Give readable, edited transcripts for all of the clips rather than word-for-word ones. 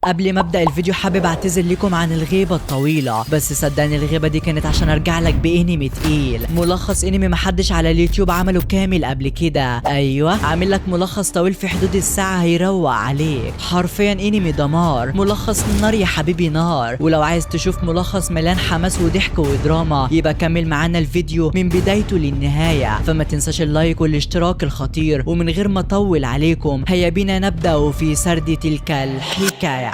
قبل ما ابدا الفيديو حابب اعتذر لكم عن الغيبه الطويله، بس صدقني الغيبه دي كانت عشان ارجع لك بانمي تقيل، ملخص انمي محدش على اليوتيوب عمله كامل قبل كده. ايوه عامل لك ملخص طويل في حدود الساعه هيروق عليك، حرفيا انمي دمار، ملخص نار يا حبيبي نار. ولو عايز تشوف ملخص مليان حماس وضحك ودراما يبقى كمل معانا الفيديو من بدايته للنهايه، فما تنساش اللايك والاشتراك الخطير. ومن غير ما اطول عليكم هيا بينا نبدا في سرد تلك الحكايه.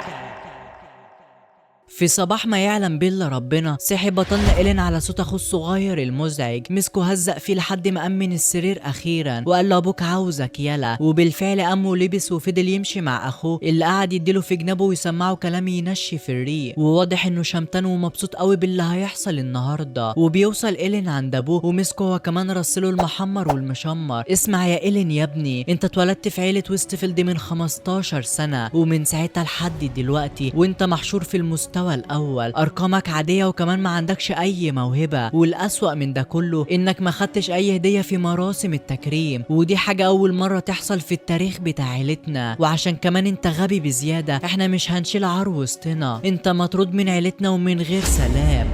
في صباح ما يعلم به الا ربنا صحي بطلنا إيلين على صوت اخوه الصغير المزعج، مسكه هزق فيه لحد ما امن السرير اخيرا وقال له ابوك عاوزك يلا. وبالفعل قام ولبس وفضل يمشي مع اخوه اللي قعد يديله في جنابه ويسمعه كلام ينشي في الريق، وواضح انه شمتان ومبسوط قوي باللي هيحصل النهارده. وبيوصل إيلين عند ابوه ومسكه هو كمان رسله المحمر والمشمر. اسمع يا إيلين يا ابني، انت اتولدت في عيله ويستفيلد من 15 سنه، ومن ساعتها لحد دلوقتي وانت محشور في المستوى الاول، ارقامك عاديه وكمان ما عندكش اي موهبه، والاسوأ من ده كله انك ما خدتش اي هديه في مراسم التكريم، ودي حاجه اول مره تحصل في التاريخ بتاع عيلتنا. وعشان كمان انت غبي بزياده احنا مش هنشيل عار وسطنا، انت مطرود من عيلتنا ومن غير سلام.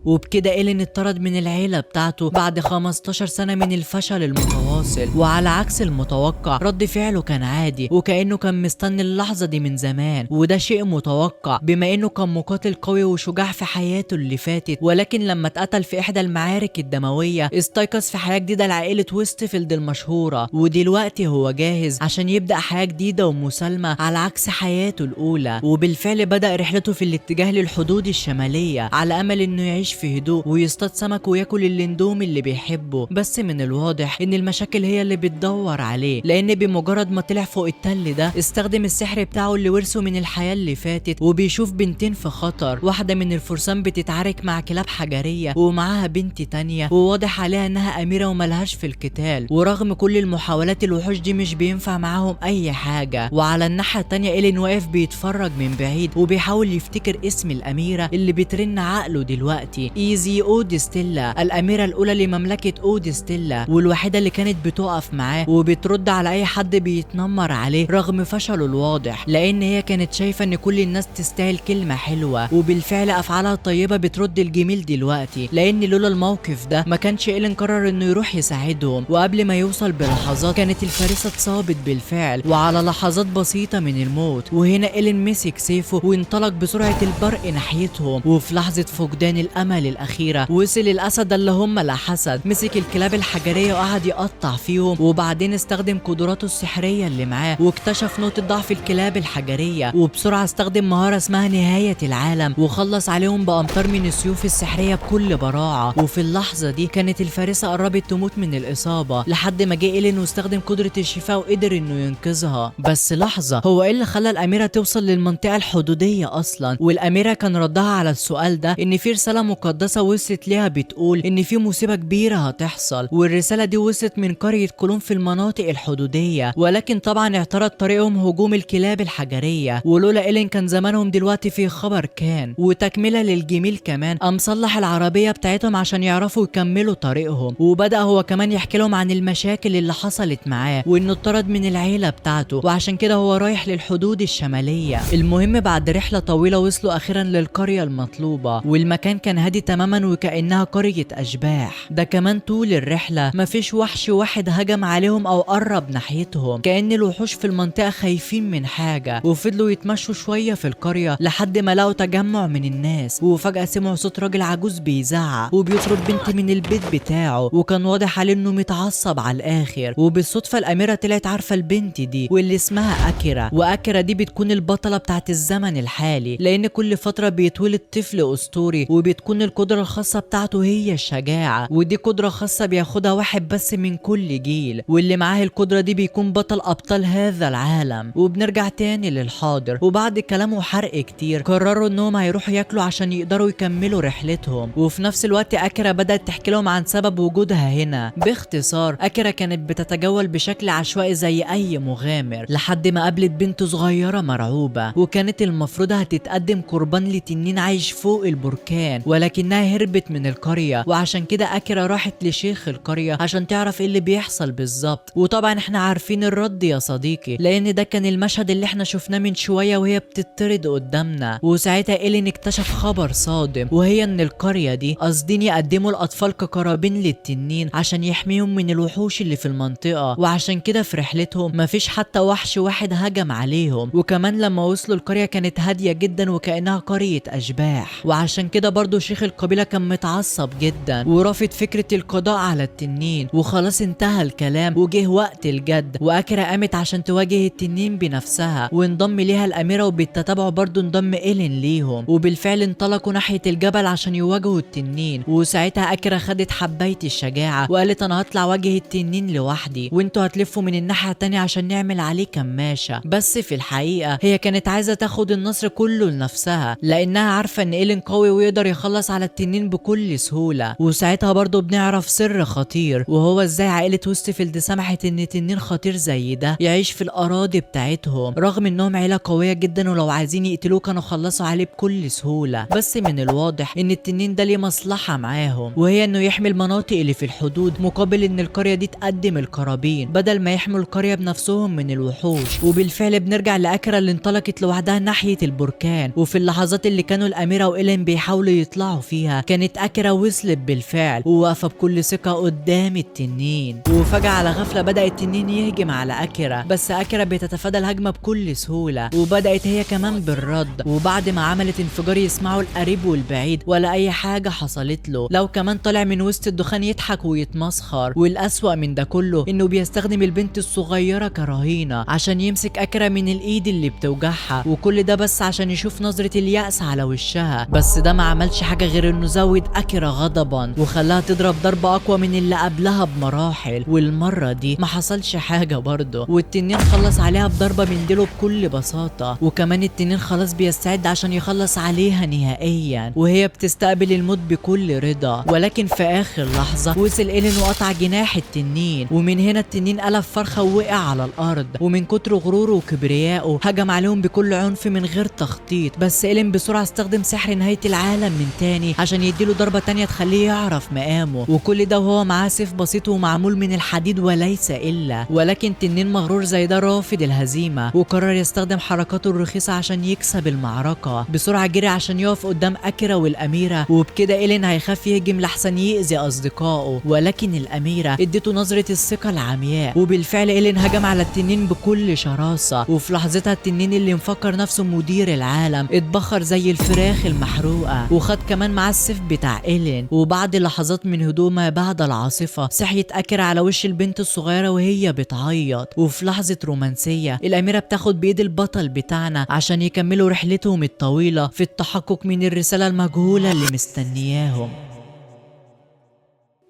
وبكده إيلين اتطرد من العيلة بتاعته بعد 15 سنة من الفشل المتواصل، وعلى عكس المتوقع رد فعله كان عادي وكأنه كان مستني اللحظة دي من زمان، وده شيء متوقع بما انه كان مقاتل قوي وشجاع في حياته اللي فاتت، ولكن لما اتقتل في احدى المعارك الدموية استيقظ في حياة جديدة لعائلة ويستفيلد المشهورة، ودلوقتي هو جاهز عشان يبدأ حياة جديدة ومسالمة على عكس حياته الأولى. وبالفعل بدأ رحلته في الاتجاه للحدود الشمالية على أمل انه يعيش في هدوء ويصطاد سمك وياكل الاندومي اللي بيحبه، بس من الواضح ان المشاكل هي اللي بتدور عليه، لان بمجرد ما طلع فوق التل ده استخدم السحر بتاعه اللي ورثه من الحياة اللي فاتت، وبيشوف بنتين في خطر، واحدة من الفرسان بتتعارك مع كلاب حجرية ومعاها بنت تانية وواضح عليها انها اميرة وملهاش في القتال، ورغم كل المحاولات الوحوش دي مش بينفع معاهم اي حاجة. وعلى الناحية التانية إيلين واقف بيتفرج من بعيد وبيحاول يفتكر اسم الاميرة اللي بترن عقله دلوقتي، ايزي اودستيلا، الاميره الاولى لمملكه اودستيلا والوحيده اللي كانت بتقف معاه وبترد على اي حد بيتنمر عليه رغم فشله الواضح، لان هي كانت شايفه ان كل الناس تستاهل كلمه حلوه، وبالفعل افعالها الطيبه بترد الجميل دلوقتي، لان لولا الموقف ده ما كانش إيلين قرر انه يروح يساعدهم. وقبل ما يوصل بلحظات كانت الفارسه اتصابت بالفعل وعلى لحظات بسيطه من الموت، وهنا إيلين مسك سيفه وانطلق بسرعه البرق ناحيتهم، وفي لحظه فقدان الامل الأخيرة وصل الأسد اللي هم لا حسد، مسك الكلاب الحجرية وقعد يقطع فيهم، وبعدين استخدم قدراته السحرية اللي معاه واكتشف نقطة ضعف الكلاب الحجرية، وبسرعة استخدم مهارة اسمها نهاية العالم وخلص عليهم بأمطار من السيوف السحرية بكل براعة. وفي اللحظة دي كانت الفارسة قربت تموت من الإصابة لحد ما جه إيلين واستخدم قدرة الشفاء وقدر إنه ينقذها. بس لحظة، هو إيه اللي خلى الأميرة توصل للمنطقة الحدودية أصلا؟ والأميرة كان ردها على السؤال ده إن في رسالة مقدسة وصلت ليها بتقول ان في مصيبة كبيرة هتحصل، والرسالة دي وصلت من قرية كولون في المناطق الحدودية، ولكن طبعا اعترض طريقهم هجوم الكلاب الحجرية، ولولا إيلين كان زمانهم دلوقتي في خبر كان. وتكملة للجميل كمان قام صلح العربية بتاعتهم عشان يعرفوا يكملوا طريقهم، وبدأ هو كمان يحكي لهم عن المشاكل اللي حصلت معاه وانه اتطرد من العيلة بتاعته وعشان كده هو رايح للحدود الشمالية. المهم بعد رحلة طويلة وصلوا اخيرا للقرية المطلوبة، والمكان كان هادي تماما وكأنها قرية أشباح. ده كمان طول الرحلة مفيش وحش واحد هجم عليهم أو قرب ناحيتهم، كأن الوحوش في المنطقة خايفين من حاجة، وفضلوا يتمشوا شوية في القرية لحد ما لقوا تجمع من الناس، وفجأة سمعوا صوت راجل عجوز بيزعق وبيطرد بنت من البيت بتاعه، وكان واضح عليه إنه متعصب على الآخر. وبالصدفة الأميرة طلعت عارفة البنت دي واللي اسمها أكيرا، وأكيرا دي بتكون البطلة بتاعت الزمن الحالي، لأن كل فترة بيتولد طفل أسطوري وبتكون القدرة الخاصة بتاعته هي الشجاعة، ودي قدرة خاصة بياخدها واحد بس من كل جيل، واللي معاه القدرة دي بيكون بطل أبطال هذا العالم. وبنرجع تاني للحاضر، وبعد كلام وحرق كتير قرروا انهم هيروحوا ياكلوا عشان يقدروا يكملوا رحلتهم، وفي نفس الوقت أكيرا بدأت تحكي لهم عن سبب وجودها هنا. باختصار أكيرا كانت بتتجول بشكل عشوائي زي أي مغامر لحد ما قابلت بنت صغيرة مرعوبة، وكانت المفروض هتتقدم قربان لتنين عايش فوق البركان، ولكنها هربت من القرية، وعشان كده أكيرا راحت لشيخ القرية عشان تعرف ايه اللي اللي بيحصل بالظبط. وطبعا احنا عارفين الرد يا صديقي، لان ده كان المشهد اللي احنا شفناه من شويه وهي بتطرد قدامنا. وساعتها إيلين اكتشف خبر صادم، وهي ان القريه دي قاصدين يقدموا الاطفال كقرابين للتنين عشان يحميهم من الوحوش اللي في المنطقه، وعشان كده في رحلتهم مفيش حتى وحش واحد هجم عليهم. وكمان لما وصلوا القريه كانت هاديه جدا وكانها قريه اشباح، وعشان كده برضو شيخ القبيله كان متعصب جدا ورافض فكره القضاء على التنين. وخلاص انتهى الكلام وجه وقت الجد، واكيرا قامت عشان تواجه التنين بنفسها، وانضم ليها الاميره، وبالتتابع برضو انضم إيلين ليهم. وبالفعل انطلقوا ناحيه الجبل عشان يواجهوا التنين. وساعتها اكيرا خدت حبايه الشجاعه وقالت انا هطلع واجه التنين لوحدي، وانتوا هتلفوا من الناحيه التانيه عشان نعمل عليه كماشه. بس في الحقيقه هي كانت عايزه تاخد النصر كله لنفسها، لانها عارفه ان إيلين قوي ويقدر يخلص على التنين بكل سهوله. وساعتها برضو بنعرف سر خطير، وهو ازاي عائله وستفيلد سمحت ان تنين خطير زي ده يعيش في الاراضي بتاعتهم، رغم انهم عيله قويه جدا ولو عايزين يقتلوه كانوا خلصوا عليه بكل سهوله. بس من الواضح ان التنين ده ليه مصلحه معاهم، وهي انه يحمي المناطق اللي في الحدود مقابل ان القريه دي تقدم القرابين بدل ما يحموا القريه بنفسهم من الوحوش. وبالفعل بنرجع لاكيرا اللي انطلقت لوحدها ناحيه البركان. وفي اللحظات اللي كانوا الاميره وإيلين بيحاولوا يطلعوا فيها كانت اكيرا وصلت بالفعل وواقفه بكل ثقه قدام التنين. وفجاه على غفله بدا التنين يهجم على اكيرا، بس اكيرا بتتفادى الهجمه بكل سهوله، وبدات هي كمان بالرد. وبعد ما عملت انفجار يسمعوا القريب والبعيد ولا اي حاجه حصلت له، لو كمان طالع من وسط الدخان يضحك ويتمسخر. والاسوأ من ده كله انه بيستخدم البنت الصغيره كرهينه عشان يمسك اكيرا من الايد اللي بتوجعها، وكل ده بس عشان يشوف نظره اليأس على وشها. بس ده ما عملش حاجه غير انه زود اكيرا غضبا وخلاها تضرب ضربه اقوى من اللي قبلها بمراحل. والمره دي ما حصلش حاجه برضه، والتنين خلص عليها بضربه من ديله بكل بساطه. وكمان التنين خلاص بيستعد عشان يخلص عليها نهائيا، وهي بتستقبل الموت بكل رضا. ولكن في اخر لحظه وصل إيلين وقطع جناح التنين، ومن هنا التنين قلب فرخه ووقع على الارض. ومن كتر غروره وكبريائه هجم عليهم بكل عنف من غير تخطيط. بس إيلين بسرعه استخدم سحر نهايه العالم من تاني عشان يديله ضربه تانيه تخليه يعرف مقامه، وكل ده وهو معاه سيف بسيط ومعمول من الحديد وليس الا. ولكن تنين مغرور زي ده رافض الهزيمه وقرر يستخدم حركاته الرخيصه عشان يكسب المعركه. بسرعه جري عشان يقف قدام اكيرا والاميره، وبكده إيلين هيخاف يهجم لحسن يأذي اصدقائه. ولكن الاميره اديته نظره الثقه العمياء، وبالفعل إيلين هجم على التنين بكل شراسه. وفي لحظتها التنين اللي مفكر نفسه مدير العالم اتبخر زي الفراخ المحروقه، وخد كمان معاه السيف بتاع إيلين. وبعد لحظات من هدوء ما بعد العاصفه صحيت اكيرا على وش البنت الصغيره وهي بتعيط. وفي لحظه رومانسيه الاميره بتاخد بايد البطل بتاعنا عشان يكملوا رحلتهم الطويله في التحقق من الرساله المجهوله اللي مستنياهم.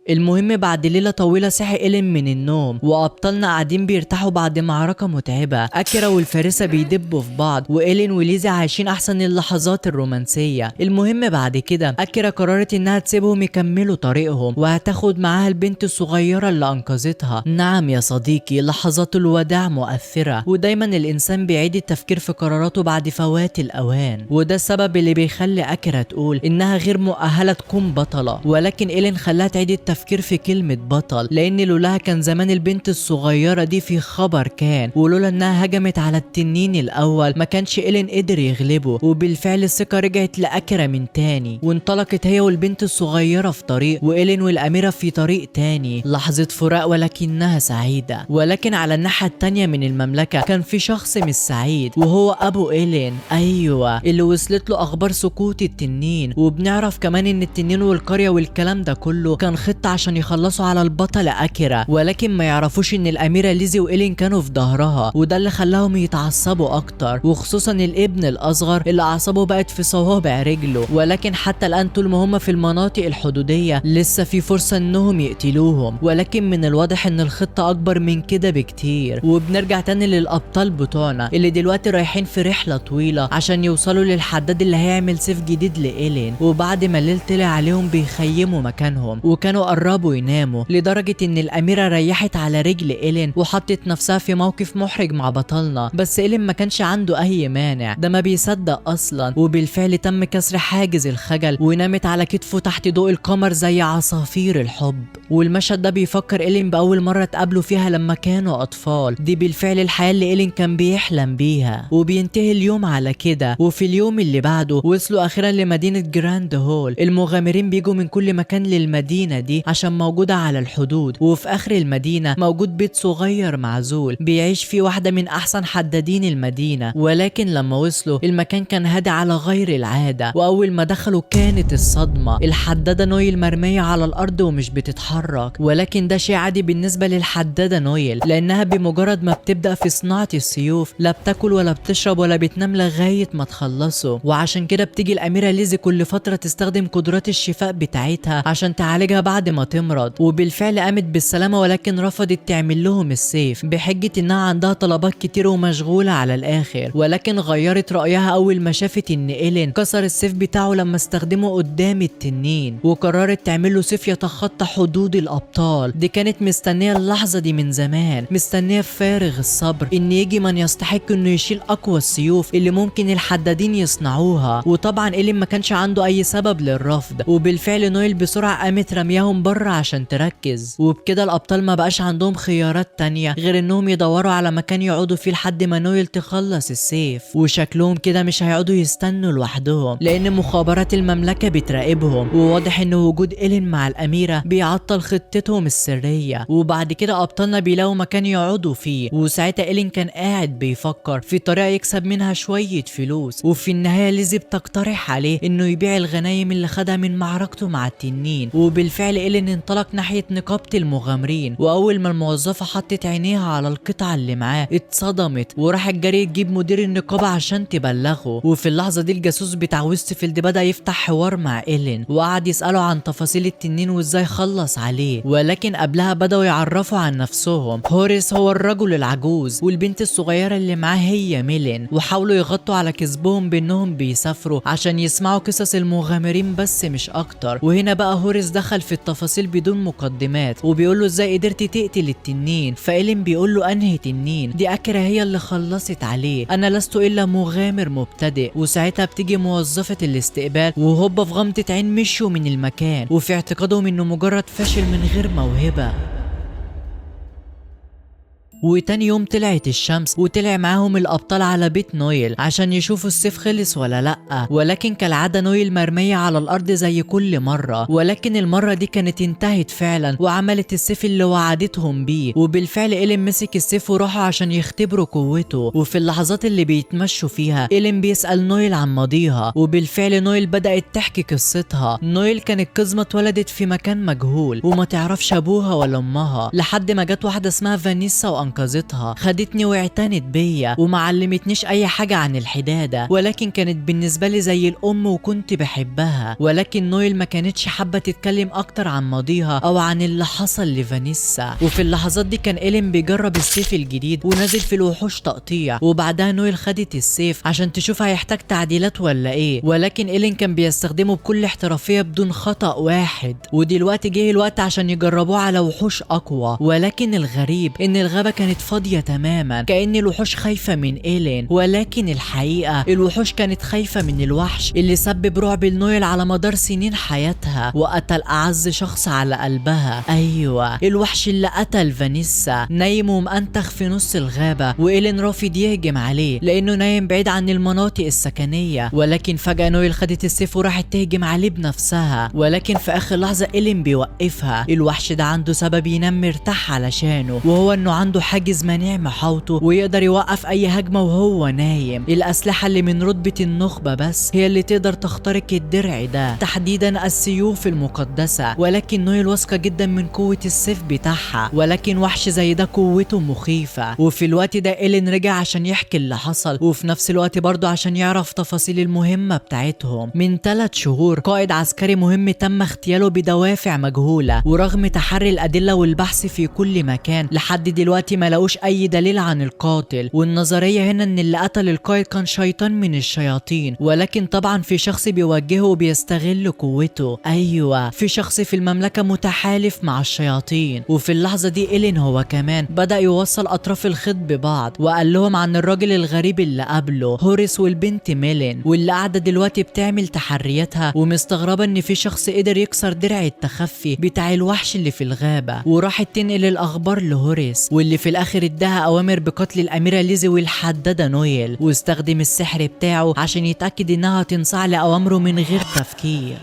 المهم بعد ليلة طويلة صحي إيلين من النوم، وأبطالنا قاعدين بيرتاحوا بعد معركة متعبة. أكيرا والفارسة بيدبوا في بعض، وإيلين وليزا عايشين أحسن اللحظات الرومانسية. المهم بعد كده أكيرا قررت إنها تسيبهم يكملوا طريقهم، وهتاخد معاها البنت الصغيرة اللي أنقذتها. نعم يا صديقي، لحظات الوداع مؤثرة، ودايما الإنسان بيعيد التفكير في قراراته بعد فوات الأوان، وده السبب اللي بيخلي أكيرا تقول إنها غير مؤهلة تكون بطلة. ولكن إيلين خلاها تعيد التفكير في كلمة بطل، لأن لولاها كان زمان البنت الصغيرة دي في خبر كان، ولولا إنها هجمت على التنين الأول ما كانش إيلين قدر يغلبه. وبالفعل الثقة رجعت لأكيرا من تاني، وانطلقت هي والبنت الصغيرة في طريق، وإيلين والأميرة في طريق تاني. لحظة فراق ولكنها سعيدة. ولكن على الناحية التانية من المملكة كان في شخص مش سعيد، وهو أبو إيلين، أيوة اللي وصلت له أخبار سقوط التنين. وبنعرف كمان إن التنين والقرية والكلام ده كله كان خطة عشان يخلصوا على البطل أكيرا، ولكن ما يعرفوش ان الاميرة ليزي وإيلين كانوا في ظهرها، وده اللي خلاهم يتعصبوا اكتر، وخصوصا الابن الاصغر اللي اعصابه بقت في صوابع رجله. ولكن حتى الان طول ما هم في المناطق الحدودية لسه في فرصة انهم يقتلوهم، ولكن من الواضح ان الخطة اكبر من كده بكتير. وبنرجع تاني للابطال بتوعنا اللي دلوقتي رايحين في رحلة طويلة عشان يوصلوا للحداد اللي هيعمل سيف جديد لإيلين. وبعد ما الليل طلع عليهم بيخيموا مكانهم، وكانوا قربوا يناموا، لدرجة ان الاميرة ريحت على رجل إيلين وحطت نفسها في موقف محرج مع بطلنا، بس إيلين ما كانش عنده اي مانع، ده ما بيصدق اصلا. وبالفعل تم كسر حاجز الخجل ونامت على كتفه تحت ضوء القمر زي عصافير الحب. والمشهد ده بيفكر إيلين بأول مرة اتقابلوا فيها لما كانوا أطفال، دي بالفعل الحياة اللي إيلين كان بيحلم بيها. وبينتهي اليوم على كده. وفي اليوم اللي بعده وصلوا أخيرا لمدينة جراند هول. المغامرين بيجوا من كل مكان للمدينة دي عشان موجودة على الحدود، وفي آخر المدينة موجود بيت صغير معزول بيعيش فيه واحدة من أحسن حدادين المدينة. ولكن لما وصلوا المكان كان هادي على غير العادة، وأول ما دخلوا كانت الصدمة. الحدادة نويل مرمية على الأرض ومش بتتحرك، ولكن ده شيء عادي بالنسبة للحدادة نويل، لأنها بمجرد ما بتبدأ في صناعة السيوف لا بتاكل ولا بتشرب ولا بتنام لغاية ما تخلصوا. وعشان كده بتيجي الأميرة ليزي كل فترة تستخدم قدرات الشفاء بتاعتها عشان تعالجها بعد ما تمرض. وبالفعل قامت بالسلامة، ولكن رفضت تعمل لهم السيف بحجة إنها عندها طلبات كتير ومشغولة على الآخر. ولكن غيرت رأيها أول ما شافت إن إيلين كسر السيف بتاعه لما استخدمه قدام التنين، وقررت تعمل له سيف يتخطى حدود الأبطال. دي كانت مستنية اللحظة دي من زمان، مستنية بفارغ الصبر إن يجي من يستحق إنه يشيل أقوى السيوف اللي ممكن الحدادين يصنعوها. وطبعا إيلين ما كانش عنده أي سبب للرفض، وبالفعل نويل بسرعة قامت رمياهم بره عشان تركز. وبكده الأبطال ما بقاش عندهم خيارات تانية غير إنهم يدوروا على مكان يقعدوا فيه لحد ما نويل تخلص السيف. وشكلهم كده مش هيقعدوا يستنوا لوحدهم، لأن مخابرات المملكة بتراقبهم، وواضح إن وجود إيلين مع الأميرة بيعطل خطتهم السرية. وبعد كده أبطالنا بيلاقوا مكان يقعدوا فيه، وساعتها إيلين كان قاعد بيفكر في طريقة يكسب منها شوية فلوس. وفي النهاية ليزي بتقترح عليه إنه يبيع الغنايم اللي خدها من معركته مع التنين. وبالفعل إيلين انطلق ناحية نقابة المغامرين، وأول ما الموظفة حطت عينيها على القطعة اللي معاه اتصدمت وراحت جري تجيب مدير النقابة عشان تبلغه. وفي اللحظة دي الجاسوس بتاع ويستفيلد بدأ يفتح حوار مع إيلين وقعد يسأله عن تفاصيل التنين وإزاي خلص عليه. ولكن قبلها بدأوا يعرفوا عن نفسهم. هوريس هو الرجل العجوز، والبنت الصغيرة اللي معاه هي ميلين، وحاولوا يغطوا على كذبهم بأنهم بيسافروا عشان يسمعوا قصص المغامرين بس مش أكتر. وهنا بقى هوريس دخل في التفاصيل بدون مقدمات، وبيقول له إزاي قدرت تقتل التنين. فإيلين بيقول له أنهي تنين؟ دي أكرة هي اللي خلصت عليه، أنا لست إلا مغامر مبتدئ. وساعتها بتيجي موظفة الاستقبال وهوبا في غمضة عين مشوا من المكان، وفي اعتقادهم إنه مجرد فشل من غير موهبة. وتاني يوم طلعت الشمس وطلع معاهم الأبطال على بيت نويل عشان يشوفوا السيف خلص ولا لأ. ولكن كالعادة نويل مرمية على الأرض زي كل مرة، ولكن المرة دي كانت انتهت فعلا وعملت السيف اللي وعدتهم بيه. وبالفعل إيلين مسك السيف وراحوا عشان يختبروا قوته. وفي اللحظات اللي بيتمشوا فيها إيلين بيسأل نويل عن ماضيها، وبالفعل نويل بدأت تحكي قصتها. نويل كانت قزمة اتولدت في مكان مجهول وما تعرفش أبوها ولا أمها، لحد ما جت واحدة اسمها فانيسا وأنقذتها، خدتني واعتنت بيا وما علمتنيش أي حاجة عن الحدادة، ولكن كانت بالنسبة لي زي الأم وكنت بحبها. ولكن نويل ما كانتش حابة تتكلم أكتر عن ماضيها أو عن اللي حصل لفانيسا. وفي اللحظات دي كان إيلين بيجرب السيف الجديد ونزل في الوحوش تقطيع، وبعدها نويل خدت السيف عشان تشوف هيحتاج تعديلات ولا إيه، ولكن إيلين كان بيستخدمه بكل احترافية بدون خطأ واحد. ودلوقتي جه الوقت عشان يجربوه على وحوش أقوى. ولكن الغريب إن الغابة كانت فاضية تماما، كأن الوحوش خايفة من إيلين، ولكن الحقيقة الوحوش كانت خايفة من الوحش اللي سبب رعب لنويل على مدار سنين حياتها وقتل أعز شخص على قلبها. أيوة، الوحش اللي قتل فانيسا نايم ومأنتخ في نص الغابة، وإيلين رافض يهجم عليه لأنه نايم بعيد عن المناطق السكنية. ولكن فجأة نويل خدت السيف وراحت تهجم عليه بنفسها، ولكن في آخر لحظة إيلين بيوقفها. الوحش ده عنده سبب ينام مرتاح علشانه، وهو إنه عنده حاجز منيع محاوطه ويقدر يوقف أي هجمة وهو نايم. الأسلحة اللي من رتبة النخبة بس هي اللي تقدر تخترق الدرع ده، تحديدا السيوف المقدسة. ولكن نويل واثقة جدا من قوة السيف بتاعها، ولكن وحش زي ده قوته مخيفة. وفي الوقت ده إيلين رجع عشان يحكي اللي حصل، وفي نفس الوقت برضه عشان يعرف تفاصيل المهمة بتاعتهم. من 3 شهور قائد عسكري مهم تم اغتياله بدوافع مجهولة، ورغم تحري الأدلة والبحث في كل مكان لحد دلوقتي ما لقوش اي دليل عن القاتل، والنظرية هنا ان اللي قتل القائد كان شيطان من الشياطين، ولكن طبعا في شخص بيوجهه وبيستغل قوته. ايوه، في شخص في المملكة متحالف مع الشياطين. وفي اللحظة دي إيلين هو كمان بدأ يوصل اطراف الخيط ببعض، وقال لهم عن الراجل الغريب اللي قابله هوريس والبنت ميلين، واللي قاعدة دلوقتي بتعمل تحرياتها ومستغربة ان في شخص قدر يكسر درع التخفي بتاع الوحش اللي في الغابة. وراحت تنقل الاخبار لهوريس، واللي في الاخر اداها اوامر بقتل الاميرة ليزي والحدادة نويل، واستخدم السحر بتاعه عشان يتأكد انها تنصاع لأوامره من غير تفكير.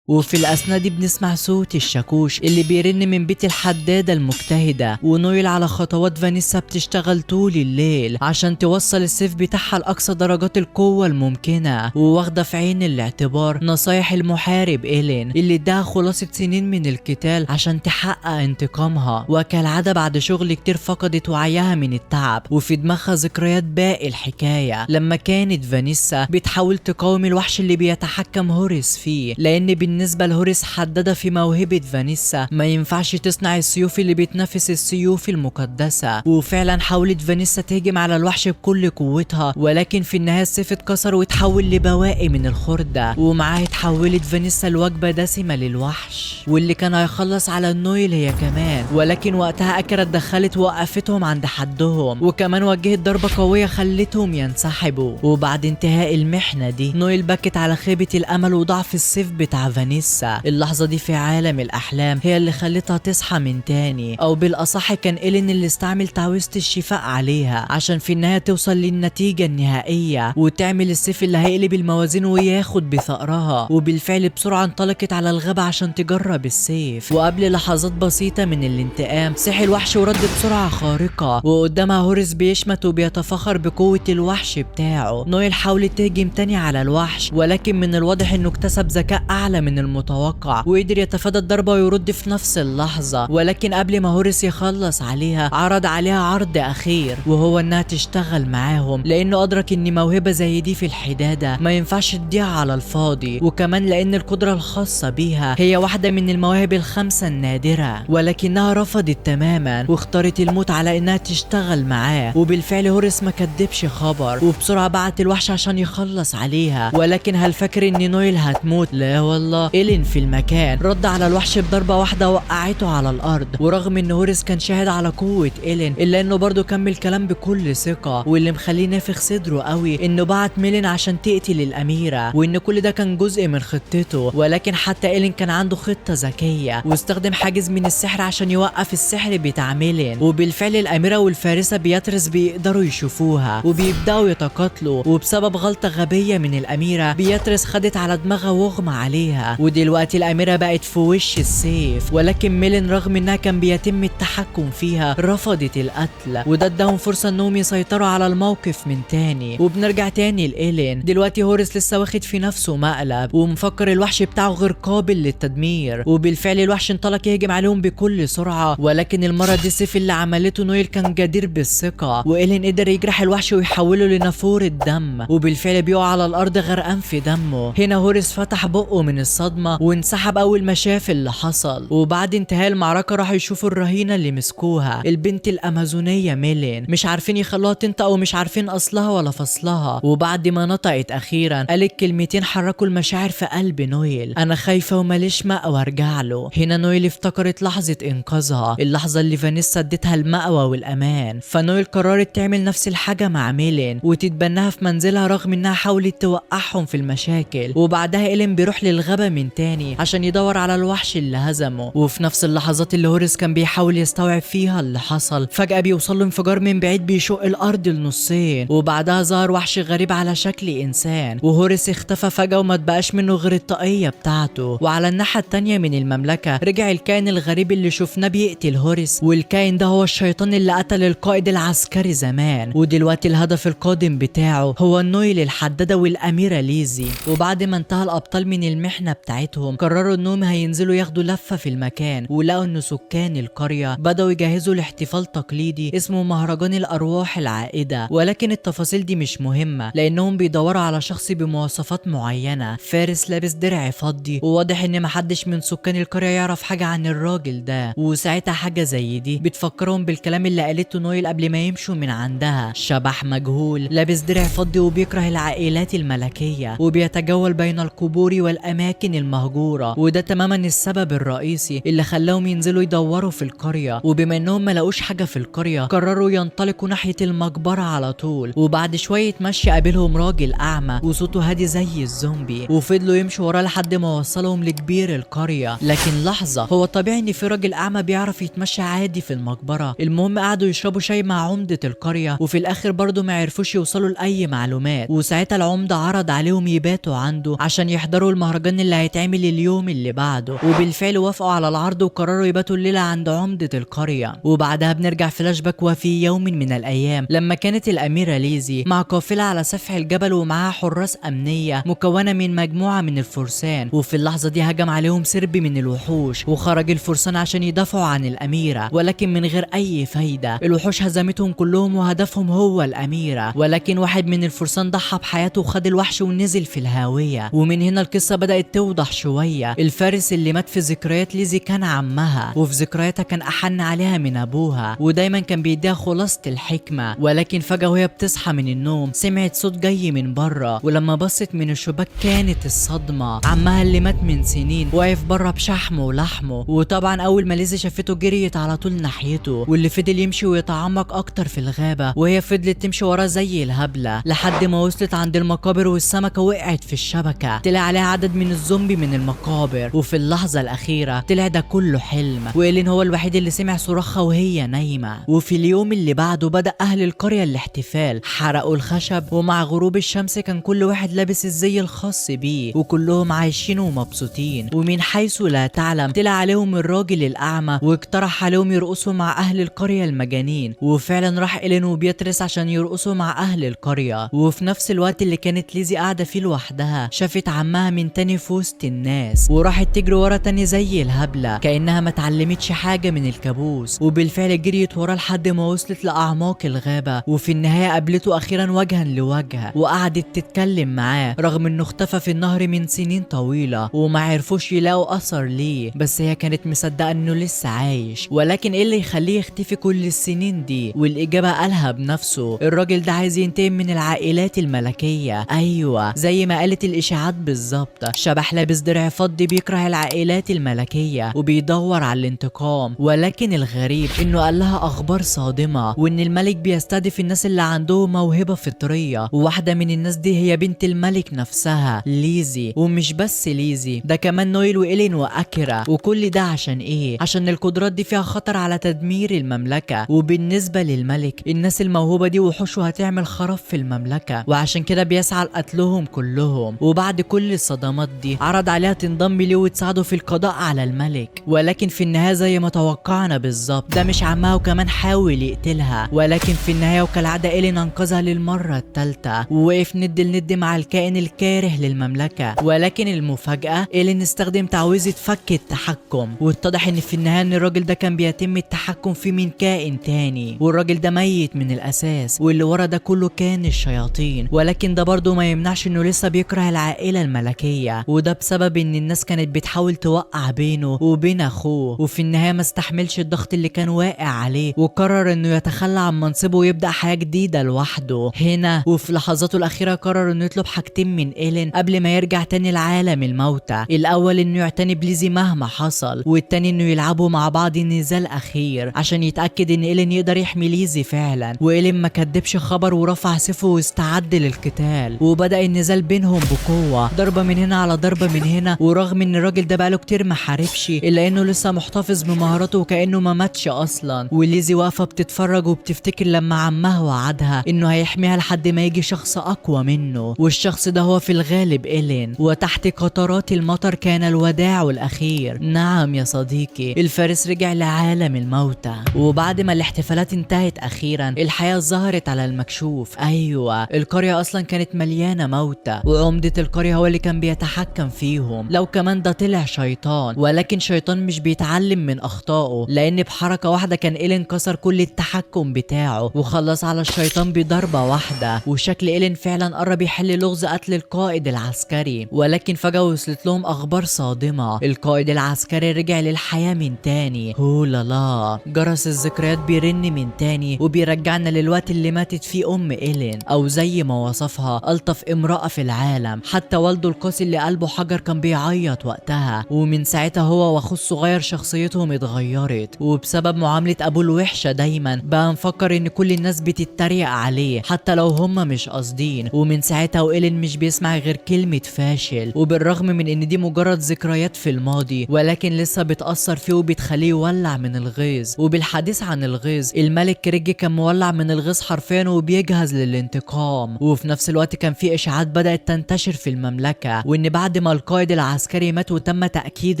وفي الأثناء دي بنسمع صوت الشاكوش اللي بيرن من بيت الحدادة المجتهدة، ونويل على خطوات فانيسا بتشتغل طول الليل عشان توصل السيف بتاعها لأقصى درجات القوة الممكنة، وواخدة في عين الاعتبار نصايح المحارب إيلين اللي اداها خلاصة سنين من القتال عشان تحقق انتقامها. وكالعادة بعد شغل كتير فقدت وعيها من التعب، وفي دماغها ذكريات باقي الحكاية لما كانت فانيسا بتحاول تقاوم الوحش اللي بيتحكم هوريس فيه، لأن بالنسبة لهوريس حدد في موهبة فانيسا ما ينفعش تصنع السيوف اللي بتنافس السيوف المقدسة. وفعلا حاولت فانيسا تهجم على الوحش بكل قوتها، ولكن في النهاية السيف اتكسر وتحول لبواقي من الخردة، ومعاه اتحولت فانيسا لوجبة دسمة للوحش واللي كان هيخلص على نويل هي كمان. ولكن وقتها أكرا اتدخلت ووقفتهم عند حدهم، وكمان وجهت ضربة قوية خلتهم ينسحبوا. وبعد انتهاء المحنة دي نويل بكت على خيبة الأمل وضعف السيف بتاع فانيسا. اللحظة دي في عالم الأحلام هي اللي خلتها تصحى من تاني، أو بالأصح كان إيلين اللي استعمل تعويذة الشفاء عليها عشان في النهاية توصل للنتيجة النهائية وتعمل السيف اللي هيقلب الموازين وياخد بثأرها. وبالفعل بسرعة انطلقت على الغابة عشان تجرب السيف، وقبل لحظات بسيطة من الانتقام صحي الوحش ورد بسرعة خارقة، وقدامها هوريس بيشمت وبيتفخر بقوة الوحش بتاعه. نويل حاولت تهجم تاني على الوحش، ولكن من الواضح انه اكتسب ذكاء أعلى من المتوقع وقدر يتفادى الضربة ويرد في نفس اللحظة. ولكن قبل ما هوريس يخلص عليها عرض عليها عرض أخير، وهو إنها تشتغل معاهم، لأنه أدرك إن موهبة زي دي في الحدادة ما ينفعش تضيع على الفاضي، وكمان لأن القدرة الخاصة بيها هي واحدة من المواهب الخمسة النادرة. ولكنها رفضت تماما واختارت الموت على إنها تشتغل معاه. وبالفعل هوريس ما كدبش خبر، وبسرعة بعت الوحش عشان يخلص عليها. ولكن هل فاكر إن نويل هتموت؟ لا والله، إيلين في المكان رد على الوحش بضربة واحدة وقعته على الأرض. ورغم إن هوريس كان شاهد على قوة إيلين، إلا إنه برضه كمل كلام بكل ثقة، واللي مخليه نافخ صدره قوي إنه بعت ميلين عشان تقتل الأميرة، وإن كل ده كان جزء من خطته. ولكن حتى إيلين كان عنده خطة ذكية، واستخدم حاجز من السحر عشان يوقف السحر بتاع ميلين. وبالفعل الأميرة والفارسة بياتريس بيقدروا يشوفوها وبيبدأوا يتقاتلوا، وبسبب غلطة غبية من الأميرة بياتريس خدت على دماغها واغمى عليها، ودلوقتي الأميرة بقت في وش السيف. ولكن ميلين رغم إنها كان بيتم التحكم فيها رفضت القتل، وده اداهم فرصة إنهم يسيطروا على الموقف من تاني. وبنرجع تاني لإيلين. دلوقتي هوريس لسه واخد في نفسه مقلب ومفكر الوحش بتاعه غير قابل للتدمير، وبالفعل الوحش انطلق يهجم عليهم بكل سرعة. ولكن المرة دي السيف اللي عملته نويل كان جدير بالثقة، وإيلين قدر يجرح الوحش ويحوله لنافورة دم، وبالفعل بيقع على الأرض غرقان في دمه. هنا هوريس فتح بقه من الصدمة وانسحب أول ما شاف اللي حصل. وبعد انتهاء المعركة راحوا يشوفوا الرهينة اللي مسكوها، البنت الأمازونية ميلين، مش عارفين يخلوها تنطق ومش عارفين أصلها ولا فصلها. وبعد ما نطقت أخيرا قالت كلمتين حركوا المشاعر في قلب نويل: أنا خايفة وماليش مأوى أرجع له. هنا نويل افتكرت لحظة إنقاذها، اللحظة اللي فانيسا ادتها المأوى والأمان. فنويل قررت تعمل نفس الحاجة مع ميلين وتتبناها في منزلها رغم إنها حاولت توقعهم في المشاكل. وبعدها إيلين بيروح للغابة من تاني عشان يدور على الوحش اللي هزمه. وفي نفس اللحظات اللي هوريس كان بيحاول يستوعب فيها اللي حصل، فجأة بيوصل له انفجار من بعيد بيشق الأرض لنصين، وبعدها ظهر وحش غريب على شكل إنسان. وهوريس اختفى فجأة وما تبقاش منه غير الطاقية بتاعته. وعلى الناحية التانية من المملكة رجع الكائن الغريب اللي شفناه بيقتل هوريس، والكائن ده هو الشيطان اللي قتل القائد العسكري زمان. ودلوقتي الهدف القادم بتاعه هو نويل الحدادة والأميرة ليزي. وبعد ما انتهى الأبطال من المحنة بتاعتهم قرروا انهم هينزلوا ياخدوا لفة في المكان، ولقوا ان سكان القرية بدأوا يجهزوا لاحتفال تقليدي اسمه مهرجان الارواح العائدة. ولكن التفاصيل دي مش مهمة لانهم بيدوروا على شخص بمواصفات معينة، فارس لابس درع فضي، وواضح ان محدش من سكان القرية يعرف حاجة عن الراجل ده. وساعتها حاجة زي دي بتفكرهم بالكلام اللي قالته نويل قبل ما يمشوا من عندها، شبح مجهول لابس درع فضي وبيكره العائلات الملكية وبيتجول بين القبور والاماكن المهجورة، وده تماما السبب الرئيسي اللي خلاهم ينزلوا يدوروا في القرية. وبما انهم ما لقوش حاجة في القرية قرروا ينطلقوا ناحية المقبرة على طول. وبعد شوية مشي قابلهم راجل اعمى وصوته هادي زي الزومبي، وفضلوا يمشوا وراه لحد ما وصلهم لكبير القرية. لكن لحظة، هو طبيعي ان في راجل اعمى بيعرف يتمشى عادي في المقبرة؟ المهم قعدوا يشربوا شاي مع عمدة القرية، وفي الاخر برضو ما عرفوش يوصلوا لاي معلومات. وساعتها العمدة عرض عليهم يباتوا عنده عشان يحضروا المهرجان اللي هيتعمل اليوم اللي بعده، وبالفعل وافقوا على العرض وقرروا يباتوا الليلة عند عمدة القرية. وبعدها بنرجع فلاش باك، وفي يوم من الايام لما كانت الاميرة ليزي مع قافلة على سفح الجبل ومعاها حراس امنية مكونة من مجموعة من الفرسان، وفي اللحظة دي هجم عليهم سرب من الوحوش، وخرج الفرسان عشان يدافعوا عن الاميرة، ولكن من غير اي فايدة. الوحوش هزمتهم كلهم وهدفهم هو الاميرة، ولكن واحد من الفرسان ضحى بحياته وخد الوحش ونزل في الهاوية. ومن هنا القصة بدأت توضح شوية. الفارس اللي مات في ذكريات ليزي كان عمها، وفي ذكرياتها كان أحن عليها من أبوها، ودايما كان بيديها خلاصة الحكمة. ولكن فجأة وهي بتصحى من النوم سمعت صوت جاي من بره، ولما بصت من الشباك كانت الصدمة. عمها اللي مات من سنين واقف بره بشحمه ولحمه، وطبعا أول ما ليزي شافته جريت على طول ناحيته، واللي فضل يمشي ويتعمق أكتر في الغابة، وهي فضلت تمشي وراه زي الهبلة لحد ما وصلت عند المقابر، والسمكة وقعت في الشبكة. طلع عليها عدد من الزومبي من المقابر، وفي اللحظة الأخيرة طلع ده كله حلم، وإيلين هو الوحيد اللي سمع صراخها وهي نايمة. وفي اليوم اللي بعده بدأ أهل القرية الاحتفال، حرقوا الخشب، ومع غروب الشمس كان كل واحد لابس الزي الخاص بيه، وكلهم عايشين ومبسوطين. ومن حيث لا تعلم طلع عليهم الراجل الأعمى واقترح عليهم يرقصوا مع أهل القرية المجانين، وفعلا راح إيلين وبيترس عشان يرقصوا مع أهل القرية. وفي نفس الوقت اللي كانت ليزي قاعدة فيه لوحدها شافت عمها من تاني في وسط الناس، وراحت تجري ورا تاني زي الهبلة كأنها ما اتعلمتش حاجة من الكابوس. وبالفعل جريت وراه لحد ما وصلت لأعماق الغابة، وفي النهاية قابلته أخيرا وجها لوجه، وقعدت تتكلم معاه رغم إنه اختفى في النهر من سنين طويلة وما عرفوش يلاقوا أثر ليه. بس هي كانت مصدقة إنه لسه عايش، ولكن إيه اللي يخليه يختفي كل السنين دي؟ والإجابة قالها بنفسه. الراجل ده عايز ينتقم من العائلات الملكية، أيوة زي ما قالت الإشاعات بالظبط. شبح لابس درع فضي بيكره العائلات الملكية وبيدور على الانتقام، ولكن الغريب إنه قال لها أخبار صادمة، وإن الملك بيستهدف الناس اللي عندهم موهبة فطرية، وواحدة من الناس دي هي بنت الملك نفسها ليزي. ومش بس ليزي، ده كمان نويل وإيلين وأكيرا. وكل ده عشان إيه؟ عشان القدرات دي فيها خطر على تدمير المملكة، وبالنسبة للملك الناس الموهوبة دي وحوش وهتعمل خراب في المملكة، وعشان كده بيسعى لقتلهم كلهم. وبعد كل الصدمات دي عرض عليها تنضم ليه وتساعده في القضاء على الملك، ولكن في النهاية زي ما توقعنا بالظبط ده مش عمها وكمان حاول يقتلها. ولكن في النهاية وكالعادة إيلين أنقذها للمرة الثالثة، ووقف ند لند مع الكائن الكاره للمملكة. ولكن المفاجأة إيلين استخدم تعويذة فك التحكم، واتضح إن في النهاية إن الراجل ده كان بيتم التحكم فيه من كائن تاني، والراجل ده ميت من الأساس، واللي ورا ده كله كان الشياطين. ولكن ده برضه ما يمنعش إنه لسه بيكره العائلة الملكية، وده بسبب إن الناس كانت بتحاول توقع بينه وبين أخوه. وفي النهاية ما استحملش الضغط اللي كان واقع عليه، وقرر إنه يتخلى عن منصبه ويبدأ حياة جديدة لوحده هنا. وفي لحظاته الأخيرة قرر إنه يطلب حاجتين من إيلين قبل ما يرجع تاني لعالم الموتى. الأول إنه يعتني بليزي مهما حصل، والتاني إنه يلعبوا مع بعض نزال أخير عشان يتأكد إن إيلين يقدر يحمي ليزي فعلا. وإيلين ما كدبش خبر ورفع سيفه واستعد للقتال، وبدأ النزال بينهم بقوة، ضربة من هنا على ضربة من هنا. ورغم إن الراجل ده بقاله كتير ما حاربش إلا إنه لسه محتفظ بمهاراته وكأنه ما ماتش أصلا. وليزي واقفة بتتفرج وبتفتكر لما عمها وعدها إنه هيحميها لحد ما يجي شخص أقوى منه، والشخص ده هو في الغالب إيلين. وتحت قطرات المطر كان الوداع الأخير. نعم يا صديقي، الفارس رجع لعالم الموتى. وبعد ما الاحتفالات انتهت أخيرا الحياة ظهرت على المكشوف. أيوة القرية أصلا كانت مليانة موتى، وعمدة القرية هو اللي كان بيتحكم يتحكم فيهم. لو كمان ده طلع شيطان، ولكن شيطان مش بيتعلم من اخطائه، لان بحركة واحدة كان إيلين كسر كل التحكم بتاعه وخلص على الشيطان بضربة واحدة. وشكل إيلين فعلا قرب يحل لغز قتل القائد العسكري، ولكن فجأة وصلت لهم اخبار صادمة. القائد العسكري رجع للحياة من تاني. لا جرس الذكريات بيرن من تاني وبيرجعنا للوقت اللي ماتت فيه ام إيلين، او زي ما وصفها الطف امرأة في العالم. حتى والده القاسي اللي قلبه حجر كان بيعيط وقتها، ومن ساعتها هو واخوه الصغير شخصيتهم اتغيرت، وبسبب معاملة ابوه الوحشة دايما بقى مفكر ان كل الناس بتتريق عليه حتى لو هم مش قاصدين. ومن ساعتها وإيلين مش بيسمع غير كلمة فاشل، وبالرغم من ان دي مجرد ذكريات في الماضي ولكن لسه بتأثر فيه وبتخليه يولع من الغيظ. وبالحديث عن الغيظ، الملك كريج كان مولع من الغيظ حرفيا وبيجهز للانتقام. وفي نفس الوقت كان في اشاعات بدأت تنتشر في المملكة، وان بعد ما القائد العسكري مات وتم تأكيد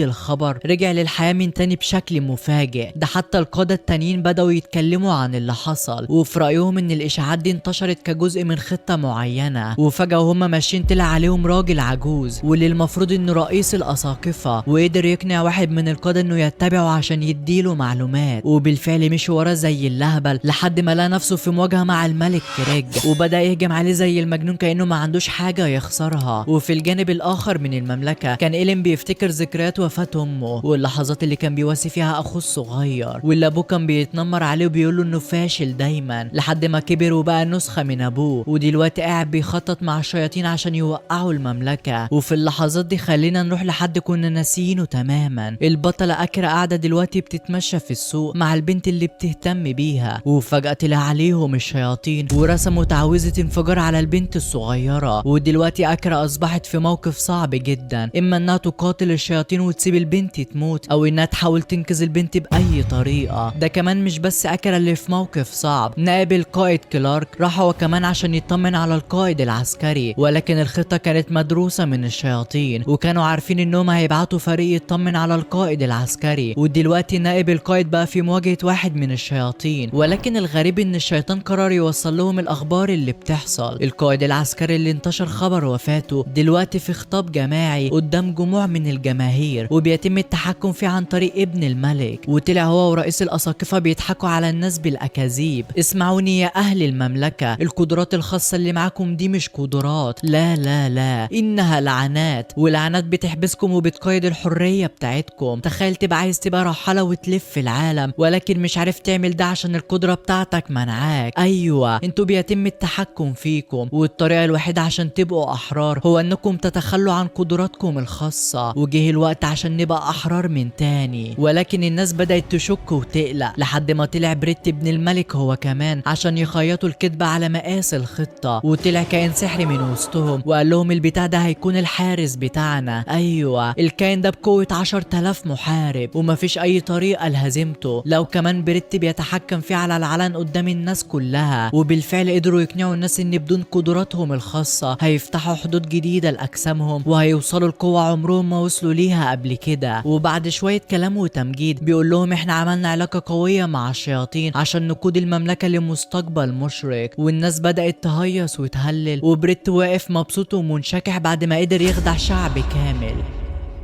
الخبر رجع للحياة من تاني بشكل مفاجئ. ده حتى القادة التانيين بدأوا يتكلموا عن اللي حصل، وفي رأيهم ان الاشاعات دي انتشرت كجزء من خطة معينة. وفجأة وهم ماشيين طلع عليهم راجل عجوز واللي المفروض انه رئيس الأساقفة، وقدر يقنع واحد من القادة انه يتبعه عشان يديله معلومات. وبالفعل مشي وراه زي اللهبل لحد ما لقى نفسه في مواجهة مع الملك كريج، وبدأ يهجم عليه زي المجنون كأنه ما عندوش حاجة يخسرها. وفي الجانب الآخر من المملكة كان إيلين بيفتكر ذكريات وفاة أمه واللحظات اللي كان بيواسي فيها أخوه الصغير، واللي أبوه كان بيتنمر عليه وبيقول له إنه فاشل دايما لحد ما كبر وبقى نسخة من أبوه، ودلوقتي قاعد بيخطط مع الشياطين عشان يوقعوا المملكة. وفي اللحظات دي خلينا نروح لحد كنا ناسيينه تماما. البطلة أكرا قاعدة دلوقتي بتتمشى في السوق مع البنت اللي بتهتم بيها، وفجأة طلع عليهم الشياطين ورسموا تعويذة انفجار على البنت الصغيرة. ودلوقتي أكرا أصبحت في موقف صعب جدا، إما إنها تقاتل الشياطين وتسيب البنت تموت، أو إنها تحاول تنقذ البنت بأي طريقة. ده كمان مش بس أكرا اللي في موقف صعب، نائب القائد كلارك راح هو كمان عشان يطمن على القائد العسكري، ولكن الخطة كانت مدروسة من الشياطين وكانوا عارفين إنهم هيبعتوا فريق يطمن على القائد العسكري. ودلوقتي نائب القائد بقى في مواجهة واحد من الشياطين، ولكن الغريب ان الشيطان قرر يوصل لهم الاخبار اللي بتحصل. القائد العسكري اللي انتشر خبر وفاته دلوقتي في خطاب جماعي قدام جموع من الجماهير، وبيتم التحكم فيه عن طريق ابن الملك. وطلع هو ورئيس الاساقفة بيضحكوا على الناس بالاكاذيب. اسمعوني يا اهل المملكة، القدرات الخاصة اللي معاكم دي مش قدرات، لا لا لا، انها لعنات، ولعنات بتحبسكم وبتقيد الحرية بتاعتكم. تخيل تبقى عايز تبقى رحالة وتلف في العالم ولكن مش عارف تعمل ده عشان القدرة بتاعتك منعاك. ايوه انتوا بيتم التحكم فيكم، والطريقة الوحيدة عشان تبقوا احرار هو انكم تتخلوا عن قدراتكم الخاصة. وجه الوقت عشان نبقى احرار من تاني. ولكن الناس بدأت تشك وتقلق لحد ما طلع بريت ابن الملك هو كمان عشان يخيطوا الكذبة على مقاس الخطة. وطلع كائن سحري من وسطهم وقال لهم البتاع ده هيكون الحارس بتاعنا. ايوه الكائن ده بقوة 10,000 محارب ومفيش اي طريقة لهزيمته، لو كمان بريت بيتحكم فيه على العلن قدام الناس كلها. وبالفعل قدروا يقنعوا الناس ان بدون قدراتهم الخاصة هيفتحوا حدود جديدة لاجسامهم وهيوصلوا لقوة عمرهم ما وصلوا ليها قبل كده. وبعد شوية كلام وتمجيد بيقول لهم احنا عملنا علاقة قوية مع الشياطين عشان نقود المملكة لمستقبل مشرق. والناس بدأت تهيص وتهلل، وبريت واقف مبسوط ومنشكح بعد ما قدر يخدع شعب كامل.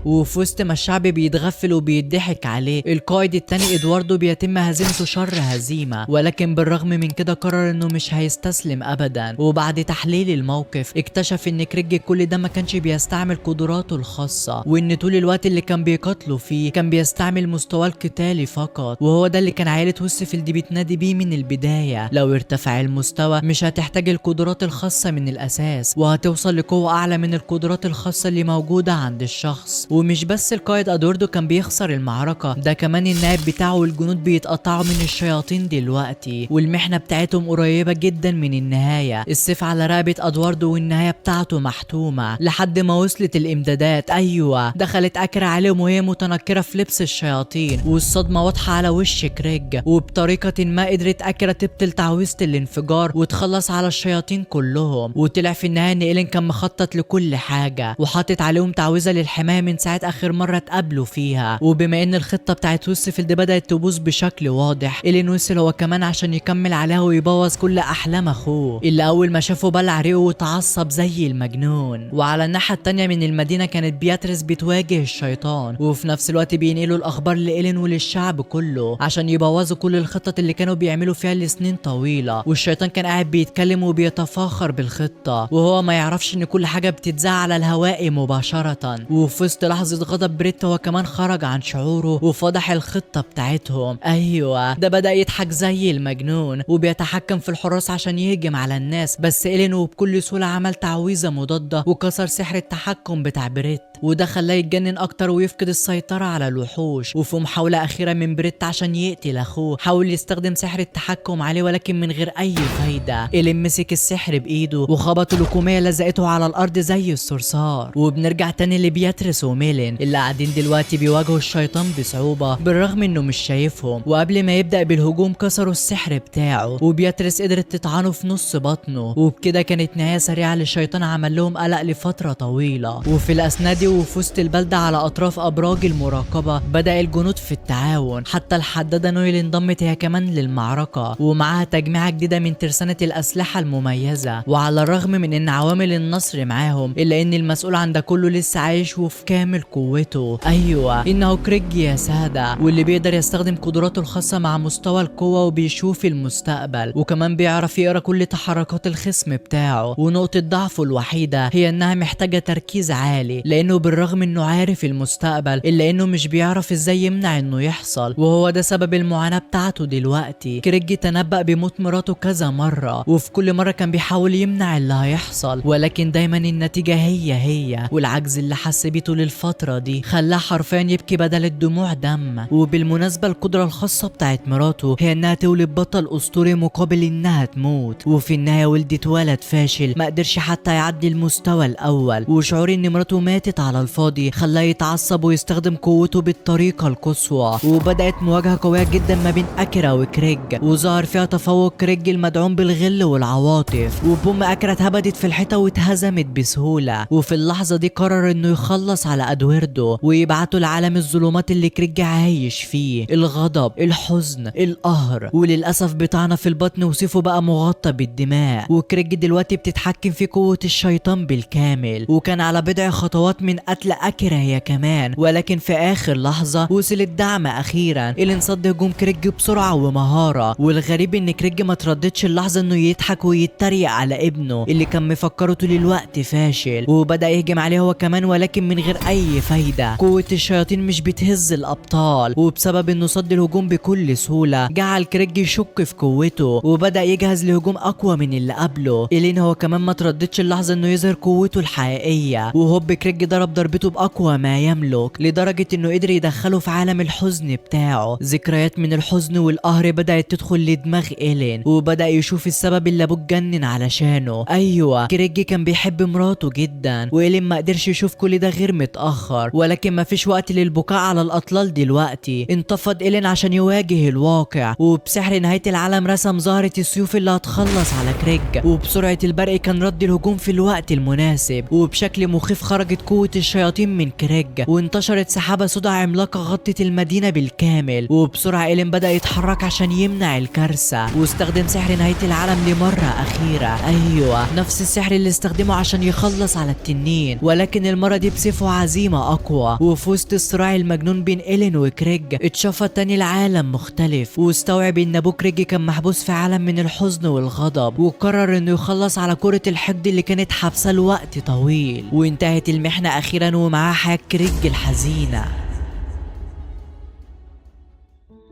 وفي وسط ما الشعب بيتغفل وبيضحك عليه، القائد التاني ادواردو بيتم هزيمته شر هزيمة، ولكن بالرغم من كده قرر انه مش هيستسلم ابدا. وبعد تحليل الموقف اكتشف ان كريج كل ده ما كانش بيستعمل قدراته الخاصة، وان طول الوقت اللي كان بيقاتله فيه كان بيستعمل مستواه القتالي فقط. وهو ده اللي كان عائلة وستفيلد بتنادي بيه من البداية، لو ارتفع المستوى مش هتحتاج القدرات الخاصة من الاساس وهتوصل لقوة اعلى من القدرات الخاصة اللي موجودة عند الشخص. ومش بس القائد ادواردو كان بيخسر المعركة، ده كمان النائب بتاعه والجنود بيتقطعوا من الشياطين دلوقتي، والمحنة بتاعتهم قريبة جدا من النهاية. السيف على رقبة ادواردو والنهاية بتاعته محتومة لحد ما وصلت الامدادات. ايوه دخلت اكرا عليهم وهي متنكرة في لبس الشياطين، والصدمة واضحة على وش كريج. وبطريقة ما قدرت اكرا تبطل تعويذة الانفجار وتخلص على الشياطين كلهم. وطلع في النهاية ان إيلين كان مخطط لكل حاجة وحاطط عليهم تعويذة للحماية من ساعة اخر مرة اتقابلوا فيها. وبما ان الخطة بتاعت ويستفيلد بدأت تبوظ بشكل واضح، إيلين وصل هو كمان عشان يكمل عليها ويبوظ كل احلام اخوه اللي اول ما شافه بلع ريقه وتعصب زي المجنون. وعلى الناحية التانية من المدينة كانت بياتريس بتواجه الشيطان، وفي نفس الوقت بينقلوا الاخبار لإيلين وللشعب كله عشان يبوظوا كل الخطط اللي كانوا بيعملوا فيها لسنين طويلة. والشيطان كان قاعد بيتكلم وبيتفاخر بالخطة، وهو ما يعرفش ان كل حاجة بتتذاع على الهواء مباشرة. وفي وسط لحظة غضب بريت هو كمان خرج عن شعوره وفضح الخطة بتاعتهم. ايوه، ده بدأ يضحك زي المجنون وبيتحكم في الحراس عشان يهجم على الناس، بس إيلين وبكل سهولة عمل تعويذة مضادة وكسر سحر التحكم بتاع بريت، وده خلاه يتجنن اكتر ويفقد السيطرة على الوحوش. وفي محاولة اخيرة من بريت عشان يقتل اخوه حاول يستخدم سحر التحكم عليه ولكن من غير اي فايدة. إيلين مسك السحر بايده وخبط اللكومية لزقته على الارض زي الصرصار. وبنرجع تاني لبياتريس وميلين اللي قاعدين دلوقتي بيواجهوا الشيطان بصعوبة بالرغم انه مش شايفهم. وقبل ما يبدأ بالهجوم كسروا السحر بتاعه وبياتريس قدرت تطعنه في نص بطنه، وبكده كانت نهاية سريعة للشيطان عمل لهم قلق لفترة طويلة. وفي الأثناء دي وفي وسط البلدة على أطراف أبراج المراقبة بدأ الجنود في التعاون، حتى الحدادة نويل انضمت هي كمان للمعركة ومعها تجميعة جديدة من ترسانة الأسلحة المميزة. وعلى الرغم من إن عوامل النصر معاهم إلا إن المسؤول عن ده كله لسه عايش وفي كامل قوته. أيوة، إنه كريج يا سادة، واللي بيقدر يستخدم قدراته الخاصة مع مستوى القوة وبيشوف المستقبل، وكمان بيعرف يقرا كل تحركات الخصم بتاعه. ونقطة ضعفه الوحيدة هي إنها محتاجة تركيز عالي، لأنه بالرغم إنه عارف المستقبل إلا إنه مش بيعرف إزاي يمنع إنه يحصل، وهو ده سبب المعاناة بتاعته دلوقتي. كريج تنبأ بموت مراته كذا مرة، وفي كل مرة كان بيحاول يمنع اللي هيحصل، ولكن دايما النتيجة هي والعجز اللي حس بيه طول الفترة دي خلاه حرفيا يبكي بدل الدموع دم. وبالمناسبة القدرة الخاصة بتاعت مراته هي إنها تولد بطل أسطوري مقابل إنها تموت، وفي النهاية ولدت ولد فاشل ما قدرش حتى يعدي المستوى الأول. وشعور إن مراته ماتت على الفاضي خلاه يتعصب ويستخدم قوته بالطريقة القصوى. وبدأت مواجهة قوية جدا ما بين أكيرا وكريج، وظهر فيها تفوق كريج المدعوم بالغل والعواطف، وبوم أكيرا اتهبدت في الحيطة واتهزمت بسهولة. وفي اللحظة دي قرر إنه يخلص على أدويردو ويبعته لعالم الظلمات اللي كريج عايش فيه، الغضب، الحزن، القهر، وللأسف بطعنة في البطن وسيفه بقى مغطى بالدماء. وكريج دلوقتي بتتحكم في قوة الشيطان بالكامل، وكان على بضع خطوات من قتل أكيرا هي كمان، ولكن في آخر لحظة وصل الدعم أخيرا اللي انصد هجوم كريج بسرعة ومهارة. والغريب إن كريج ما ترددش اللحظة إنه يضحك ويتريق على ابنه اللي كان مفكره طول الوقت فاشل، وبدأ يهجم عليه هو كمان ولكن من غير أي فايدة. قوة الشياطين مش بتهز الأبطال، وبسبب إنه صد الهجوم بكل سهولة جعل كريج يشك في قوته وبدأ يجهز لهجوم أقوى من اللي قبله. إلين هو كمان ما ترددش اللحظة إنه يظهر قوته الحقيقية، وهوب كريج ضرب ضربته بأقوى ما يملك لدرجة إنه قدر يدخله في عالم الحزن بتاعه. ذكريات من الحزن والقهر بدأت تدخل لدماغ إلين، وبدأ يشوف السبب اللي أبوه اتجنن علشانه. أيوة، كريج كان بيحب مراته جدا، وإلين ما قدرش يشوف كل ده غير متأخر، ولكن ما فيش وقت للبكاء على الأطلال دلوقتي. انتفض إلين عشان يواجه الواقع، وبسحر نهاية العالم رسم زهرة السيوف اللي هتخلص على كريج، وبسرعة البرق كان رد الهجوم في الوقت المناسب. وبشكل مخيف خرجت قوة الشياطين من كريج وانتشرت سحابة سوداء عملاقة غطت المدينة بالكامل. وبسرعة إلين بدأ يتحرك عشان يمنع الكارثة، واستخدم سحر نهاية العالم لمرة أخيرة. أيوة، نفس السحر اللي استخدمه عشان يخلص على التنين، ولكن المرة دي بسيفه عزيمة أقوى. وفي وسط الصراع المجنون بين إلين وكريج اتشاف تاني العالم مختلف، واستوعب إن أبوه كريج كان محبوس في عالم من الحزن والغضب، وقرر إنه يخلص على كرة الحقد اللي كانت حابسة لوقت طويل. وانتهت المحنة أخيرا ومعاها حياة كريج الحزينة.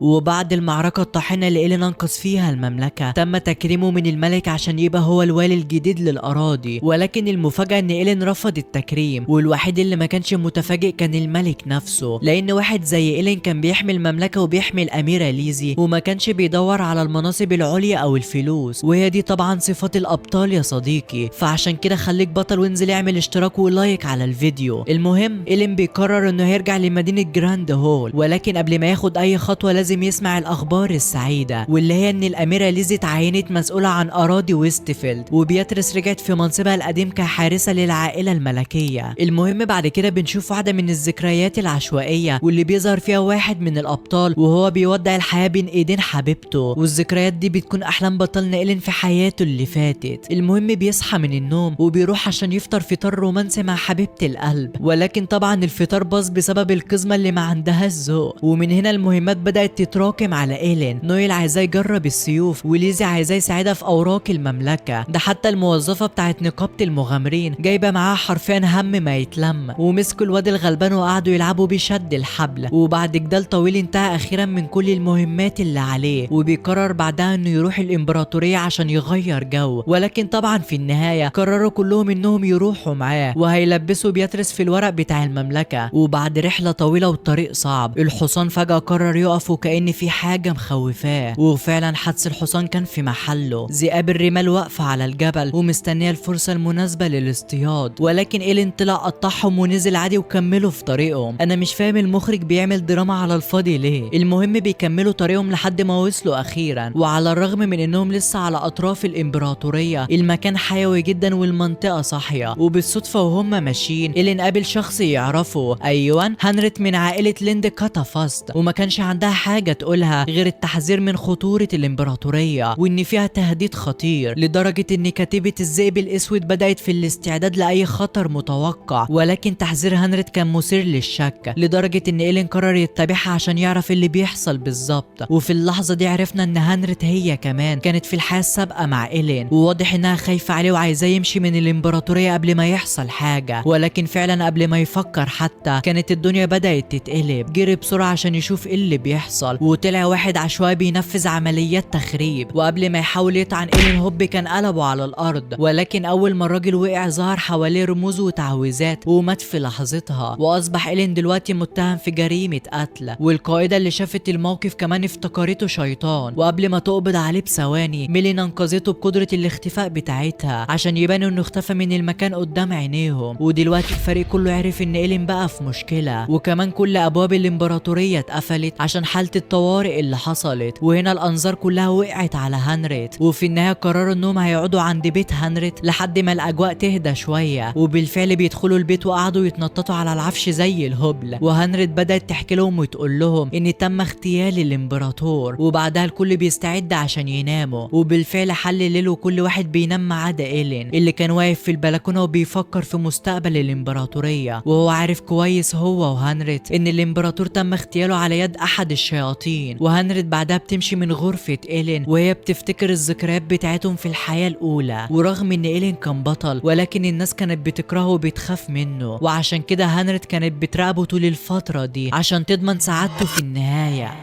وبعد المعركة الطاحنة اللي إيلين أنقذ فيها المملكة تم تكريمه من الملك عشان يبقى هو الوالي الجديد للأراضي، ولكن المفاجأة إن إيلين رفض التكريم، والوحيد اللي ما كانش متفاجئ كان الملك نفسه، لأن واحد زي إيلين كان بيحمي المملكة وبيحمي الأميرة ليزي وما كانش بيدور على المناصب العليا أو الفلوس، وهي دي طبعا صفات الأبطال يا صديقي. فعشان كده خليك بطل وانزل اعمل اشتراك ولايك على الفيديو. المهم إيلين بيقرر إنه هيرجع لمدينة جراند هول، ولكن قبل ما ياخد أي خطوة لازم لازم يسمع الاخبار السعيده، واللي هي ان الاميره ليزي اتعينت مسؤوله عن اراضي ويستفيلد، وبياتريس رجعت في منصبها القديم كحارسه للعائله الملكيه. المهم بعد كده بنشوف واحده من الذكريات العشوائيه واللي بيظهر فيها واحد من الابطال وهو بيودع الحياه بين ايدين حبيبته، والذكريات دي بتكون احلام بطلنا إيلين في حياته اللي فاتت. المهم بيصحى من النوم وبيروح عشان يفطر فطار رومانسي مع حبيبه القلب، ولكن طبعا الفطار باظ بسبب القزمه اللي ما عندهاش ذوق. ومن هنا المهمات بدات تتراكم على إيلين. نويل عايزاه يجرب السيوف، وليزي عايزاه يساعدها في اوراق المملكه. ده حتى الموظفه بتاعت نقابه المغامرين جايبه معاها حرفيا هم ما يتلم، ومسكوا الواد الغلبان وقعدوا يلعبوا بشد الحبل. وبعد جدال طويل انتهى اخيرا من كل المهمات اللي عليه، وبيقرر بعدها انه يروح الامبراطوريه عشان يغير جو. ولكن طبعا في النهايه قرروا كلهم انهم يروحوا معاه، وهيلبسوا بياتريس في الورق بتاع المملكه. وبعد رحله طويله وطريق صعب الحصان فجاه قرر يقف وكأن في حاجه مخوفاه، وفعلا حدس الحصان كان في محله. ذئاب الرمال واقفه على الجبل ومستنيه الفرصه المناسبه للاصطياد، ولكن إيلين طلع قطعهم ونزل عادي وكملوا في طريقهم. انا مش فاهم المخرج بيعمل دراما على الفاضي ليه. المهم بيكملوا طريقهم لحد ما وصلوا اخيرا، وعلى الرغم من انهم لسه على اطراف الامبراطوريه المكان حيوي جدا والمنطقه صاحيه. وبالصدفه وهم ماشيين إيلين قابل شخص يعرفه، ايوه هنريت من عائله ليند كاتافاست، وما كانش عندها حاجه تقولها غير التحذير من خطوره الامبراطوريه وان فيها تهديد خطير، لدرجه ان كاتبه الذئب الاسود بدات في الاستعداد لاي خطر متوقع. ولكن تحذير هنريت كان مثير للشك، لدرجه ان إيلين قرر يتبعها عشان يعرف اللي بيحصل بالظبط. وفي اللحظه دي عرفنا ان هنريت هي كمان كانت في الحياه السابقه مع إيلين، وواضح انها خايفه عليه وعايزاه يمشي من الامبراطوريه قبل ما يحصل حاجه. ولكن فعلا قبل ما يفكر حتى كانت الدنيا بدات تتقلب. جري بسرعه عشان يشوف ايه اللي بيحصل، وطلع واحد عشوائي بينفذ عمليات تخريب. وقبل ما يحاول يطعن إيلين هوب كان قلبه على الارض. ولكن اول ما الراجل وقع ظهر حواليه رموز وتعويذات ومات في لحظتها، واصبح إيلين دلوقتي متهم في جريمه قتل. والقائده اللي شافت الموقف كمان افتكرته شيطان، وقبل ما تقبض عليه بثواني ميلين انقذته بقدره الاختفاء بتاعتها عشان يبان انه اختفى من المكان قدام عينيهم. ودلوقتي الفريق كله عرف ان إيلين بقى في مشكله، وكمان كل ابواب الامبراطوريه اتقفلت عشان حاله الطوارئ اللي حصلت. وهنا الانظار كلها وقعت على هنريت، وفي النهايه قرروا انهم هيقعدوا عند بيت هنريت لحد ما الاجواء تهدى شويه. وبالفعل بيدخلوا البيت وقعدوا يتنططوا على العفش زي الهبل. وهنريت بدات تحكي لهم وتقول لهم ان تم اغتيال الامبراطور، وبعدها الكل بيستعد عشان يناموا. وبالفعل حل الليل وكل واحد بينام ما عدا إيلين اللي كان واقف في البلكونه وبيفكر في مستقبل الامبراطوريه، وهو عارف كويس هو وهنريت ان الامبراطور تم اغتياله على يد احد الشياطين. وهنريت بعدها بتمشي من غرفه إيلين وهي بتفتكر الذكريات بتاعتهم في الحياه الاولى. ورغم ان إيلين كان بطل ولكن الناس كانت بتكرهه وبتخاف منه، وعشان كده هنريت كانت بتراقبه طول الفتره دي عشان تضمن سعادته في النهايه.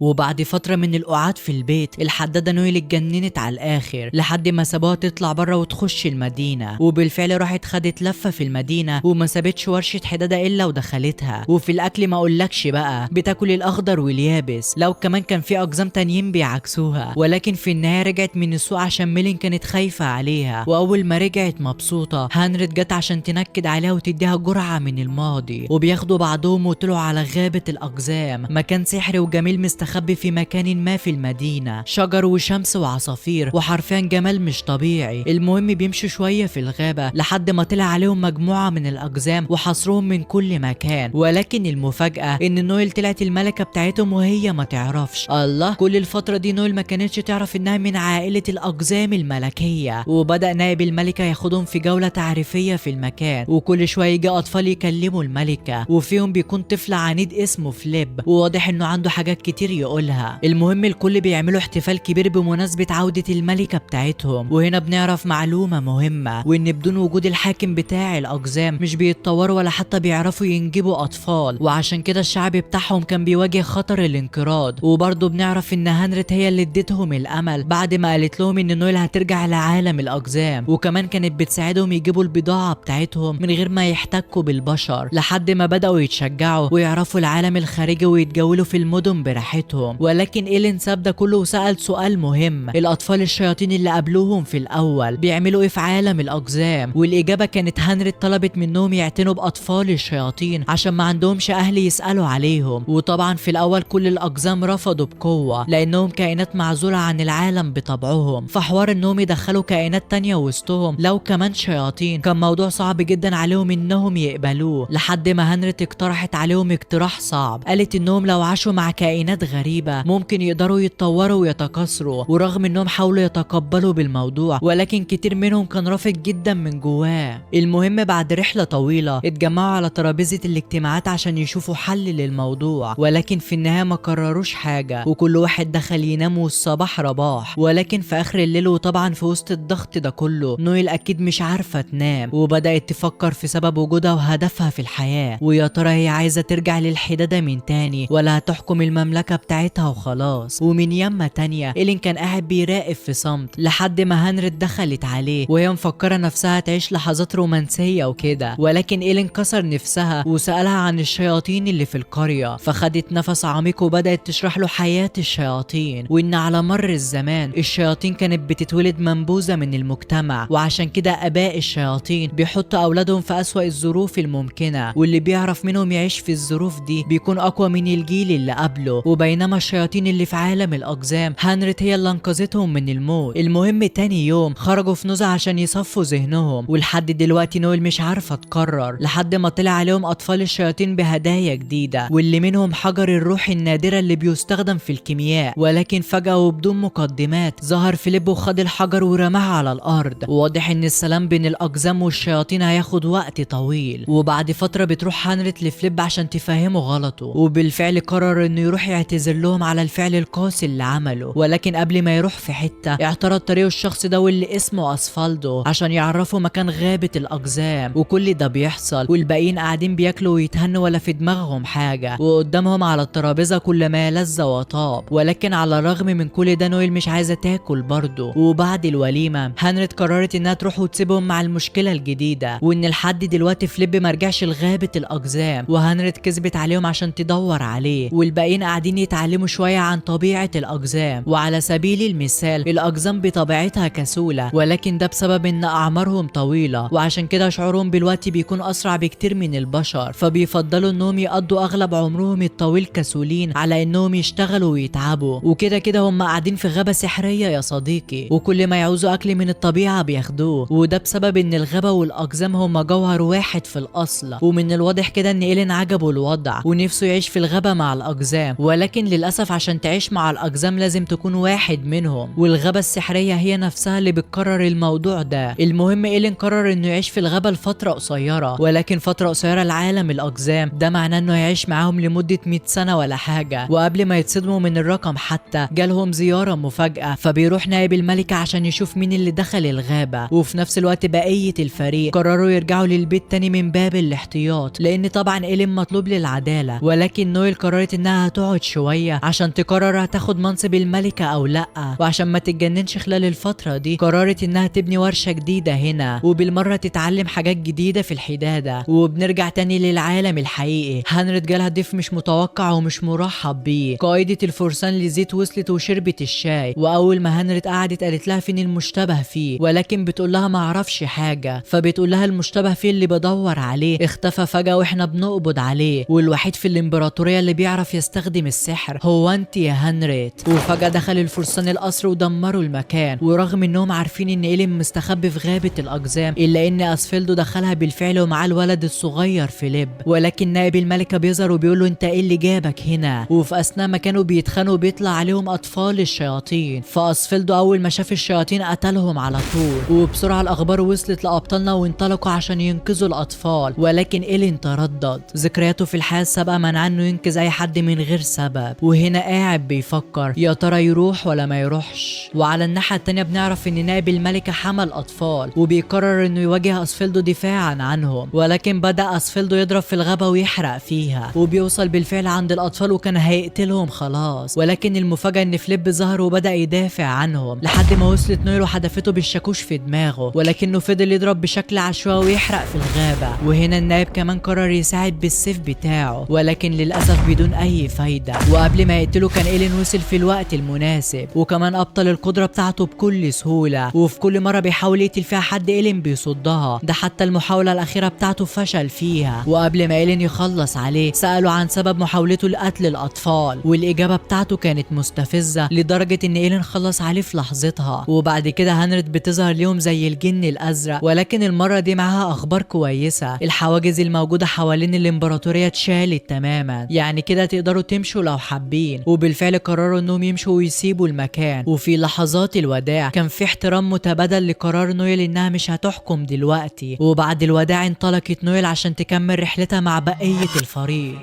وبعد فترة من القعاد في البيت الحدادة نويل اتجننت على الآخر لحد ما سابوها تطلع بره وتخش المدينة. وبالفعل راحت خدت لفة في المدينة وما سابتش ورشة حدادة إلا ودخلتها. وفي الأكل ما أقولكش بقى بتاكل الأخضر واليابس، لو كمان كان في أقزام تانيين بيعكسوها. ولكن في النهاية رجعت من السوق عشان ميلين كانت خايفة عليها. وأول ما رجعت مبسوطة هنريت جت عشان تنكد عليها وتديها جرعة من الماضي، وبياخدوا بعضهم وطلعوا على غابة الأقزام، مكان سحري وجميل مستخبي في مكان ما في المدينة، شجر وشمس وعصافير وحرفيا جمال مش طبيعي. المهم بيمشوا شوية في الغابة لحد ما طلع عليهم مجموعة من الأقزام وحصرهم من كل مكان. ولكن المفاجأة إن نويل طلعت الملكة بتاعتهم وهي ما تعرفش. الله، كل الفترة دي نويل ما كانتش تعرف إنها من عائلة الأقزام الملكية. وبدأ نائب الملكة ياخدهم في جولة تعريفية في المكان، وكل شوية يجي أطفال يكلموا الملكة، وفيهم بيكون طفل عنيد اسمه فليب وواضح إنه عنده حاجات كتير يقولها. المهم الكل بيعملوا احتفال كبير بمناسبة عودة الملكة بتاعتهم. وهنا بنعرف معلومة مهمة، وإن بدون وجود الحاكم بتاع الأقزام مش بيتطوروا ولا حتى بيعرفوا ينجبوا أطفال، وعشان كده الشعب بتاعهم كان بيواجه خطر الانقراض. وبرضه بنعرف إن هنريت هي اللي اديتهم الأمل بعد ما قالت لهم إن نويل هترجع لعالم الأقزام، وكمان كانت بتساعدهم يجيبوا البضاعة بتاعتهم من غير ما يحتكوا بالبشر، لحد ما بدأوا يتشجعوا ويعرفوا العالم الخارجي ويتجولوا في المدن براحتهم. بتاعتهم. ولكن إيلين ساب ده كله وسأل سؤال مهم: الأطفال الشياطين اللي قابلوهم في الأول بيعملوا إيه في عالم الأقزام؟ والإجابة كانت هنريت طلبت منهم يعتنوا بأطفال الشياطين عشان ما عندهمش أهل يسألوا عليهم. وطبعا في الأول كل الأقزام رفضوا بقوة لأنهم كائنات معزولة عن العالم بطبعهم، فحوار إنهم يدخلوا كائنات تانية وسطهم لو كمان شياطين كان موضوع صعب جدا عليهم إنهم يقبلوه. لحد ما هنريت اقترحت عليهم اقتراح صعب، قالت إنهم لو عاشوا مع كائنات غريبة ممكن يقدروا يتطوروا ويتكاثروا. ورغم إنهم حاولوا يتقبلوا بالموضوع ولكن كتير منهم كان رافض جدا من جواه. المهم بعد رحلة طويلة اتجمعوا على ترابيزة الاجتماعات عشان يشوفوا حل للموضوع، ولكن في النهاية ما قرروش حاجة وكل واحد دخل ينام والصباح رباح. ولكن في آخر الليل وطبعا في وسط الضغط ده كله نويل أكيد مش عارفة تنام وبدأت تفكر في سبب وجودها وهدفها في الحياة، ويا ترى هي عايزة ترجع للحدادة من تاني ولا هتحكم المملكة بتاعتها وخلاص. ومن يمة تانية إيلين كان قاعد بيراقب في صمت لحد ما هنريت دخلت عليه وهي مفكرة نفسها تعيش لحظات رومانسية وكده. ولكن إيلين كسر نفسها وسألها عن الشياطين اللي في القرية، فخدت نفس عميق وبدأت تشرح له حياة الشياطين وإن على مر الزمان الشياطين كانت بتتولد منبوذة من المجتمع، وعشان كده آباء الشياطين بيحطوا أولادهم في أسوأ الظروف الممكنة، واللي بيعرف منهم يعيش في الظروف دي بيكون أقوى من الجيل اللي قبله. وبينما الشياطين اللي في عالم الأقزام هنريت هي اللي أنقذتهم من الموت. المهم تاني يوم خرجوا في نزهة عشان يصفوا ذهنهم، ولحد دلوقتي نويل مش عارفة تقرر لحد ما طلع عليهم أطفال الشياطين بهدايا جديدة، واللي منهم حجر الروح النادرة اللي بيستخدم في الكيمياء. ولكن فجأة وبدون مقدمات ظهر فيليب وخد الحجر ورماه على الأرض. واضح إن السلام بين الأقزام والشياطين هياخد وقت طويل. وبعد فترة بتروح هنريت لفليب عشان تفهمه غلطه، وبالفعل قرر إنه يروح يعتذر لهم على الفعل القاسي اللي عمله. ولكن قبل ما يروح في حتة اعترض طريقه الشخص ده واللي اسمه أسفالدو عشان يعرفوا مكان غابة الأقزام. وكل ده بيحصل والباقيين قاعدين بياكلوا ويتهنوا ولا في دماغهم حاجة، وقدامهم على الترابيزة كل ما لذ وطاب. ولكن على الرغم من كل ده نويل مش عايزة تاكل برضه. وبعد الوليمة هنريت قررت انها تروح وتسيبهم مع المشكلة الجديدة، وان لحد دلوقتي فليب مرجعش لغابة الأقزام، وهنريت كذبت عليهم عشان تدور عليه. والباقيين قاعدين يتعلموا شوية عن طبيعة الأقزام. وعلى سبيل المثال الأقزام بطبيعتها كسولة، ولكن ده بسبب ان أعمارهم طويلة، وعشان كده شعورهم بالوقت بيكون أسرع بكتير من البشر، فبيفضلوا انهم يقضوا أغلب عمرهم الطويل كسولين على انهم يشتغلوا ويتعبوا. وكده كده هم قاعدين في غابة سحرية يا صديقي، وكل ما يعوزوا أكل من الطبيعة بياخدوه، وده بسبب ان الغابة والأقزام هم جوهر واحد في الأصل. ومن الواضح كده ان إيلين عجبه الوضع ونفسه يعيش في الغابة مع الأقزام، ولكن للأسف عشان تعيش مع الأقزام لازم تكون واحد منهم، والغابة السحرية هي نفسها اللي بتكرر الموضوع ده. المهم إيلين قرر انه يعيش في الغابة لفترة قصيرة، ولكن فترة قصيرة لعالم الأقزام ده معناه انه يعيش معاهم لمدة 100 سنة ولا حاجة. وقبل ما يتصدموا من الرقم حتى جالهم زيارة مفاجأة، فبيروح نائب الملكة عشان يشوف مين اللي دخل الغابة. وفي نفس الوقت بقية الفريق قرروا يرجعوا للبيت تاني من باب الاحتياط، لان طبعا إيلين مطلوب للعدالة. ولكن نويل قررت انها هتقعد شوية عشان تقرر هتاخد منصب الملكة او لا، وعشان ما تتجننش خلال الفترة دي قررت انها تبني ورشة جديدة هنا وبالمرة تتعلم حاجات جديدة في الحدادة. وبنرجع تاني للعالم الحقيقي. هنريت جالها ضيف مش متوقع ومش مرحب بيه. قائدة الفرسان لزيت وصلت وشربت الشاي، واول ما هنريت قعدت قالت لها فين المشتبه فيه، ولكن بتقول لها ما اعرفش حاجة. فبتقول لها المشتبه فيه اللي بدور عليه اختفى فجأة واحنا بنقبض عليه، والوحيد في الامبراطورية اللي بيعرف يستخدم السحر هو انت يا هنريت. وفجأة دخل الفرسان القصر ودمروا المكان، ورغم انهم عارفين ان إيلين مستخبي في غابة الأقزام الا ان أسفلدو دخلها بالفعل ومعاه الولد الصغير فيليب. ولكن نائب الملكة بيظهر وبيقول له انت ايه اللي جابك هنا. وفي اثناء ما كانوا بيتخانقوا بيطلع عليهم اطفال الشياطين، فأسفلدو اول ما شاف الشياطين قتلهم على طول. وبسرعة الاخبار وصلت لابطالنا وانطلقوا عشان ينقذوا الاطفال، ولكن إيلين تردد. ذكرياته في الحياة السابقة منعه انه ينقذ اي حد من غير سبب، وهنا قاعد بيفكر يا ترى يروح ولا ما يروحش. وعلى الناحية التانية بنعرف ان نائب الملكة حمل اطفال وبيقرر انه يواجه أسفلدو دفاعا عنهم، ولكن بدأ أسفلدو يضرب في الغابة ويحرق فيها، وبيوصل بالفعل عند الأطفال وكان هيقتلهم خلاص. ولكن المفاجأة ان فليب ظهر وبدأ يدافع عنهم لحد ما وصلت نويل وحدفته بالشاكوش في دماغه، ولكنه فضل يضرب بشكل عشوائي ويحرق في الغابة. وهنا النائب كمان قرر يساعد بالسيف بتاعه، ولكن للأسف بدون أي فايدة. وقبل ما يقتله كان إيلين وصل في الوقت المناسب، وكمان أبطل القدرة بتاعته بكل سهولة، وفي كل مرة بيحاول يقتل فيها حد إيلين بيصدها، ده حتى المحاولة الأخيرة بتاعته فشل فيها. وقبل ما إيلين يخلص عليه سأله عن سبب محاولته لقتل الأطفال، والإجابة بتاعته كانت مستفزة لدرجة إن إيلين خلص عليه في لحظتها. وبعد كده هنريت بتظهر ليهم زي الجن الأزرق، ولكن المرة دي معاها أخبار كويسة. الحواجز الموجودة حوالين الإمبراطورية اتشالت تماما، يعني كده تقدروا تمشوا لو حابين. وبالفعل قرروا إنهم يمشوا ويسيبوا المكان. وفي لحظات الوداع كان في احترام متبادل لقرار نويل إنها مش هتحكم دلوقتي. وبعد الوداع انطلقت نويل عشان تكمل رحلتها مع بقية الفريق.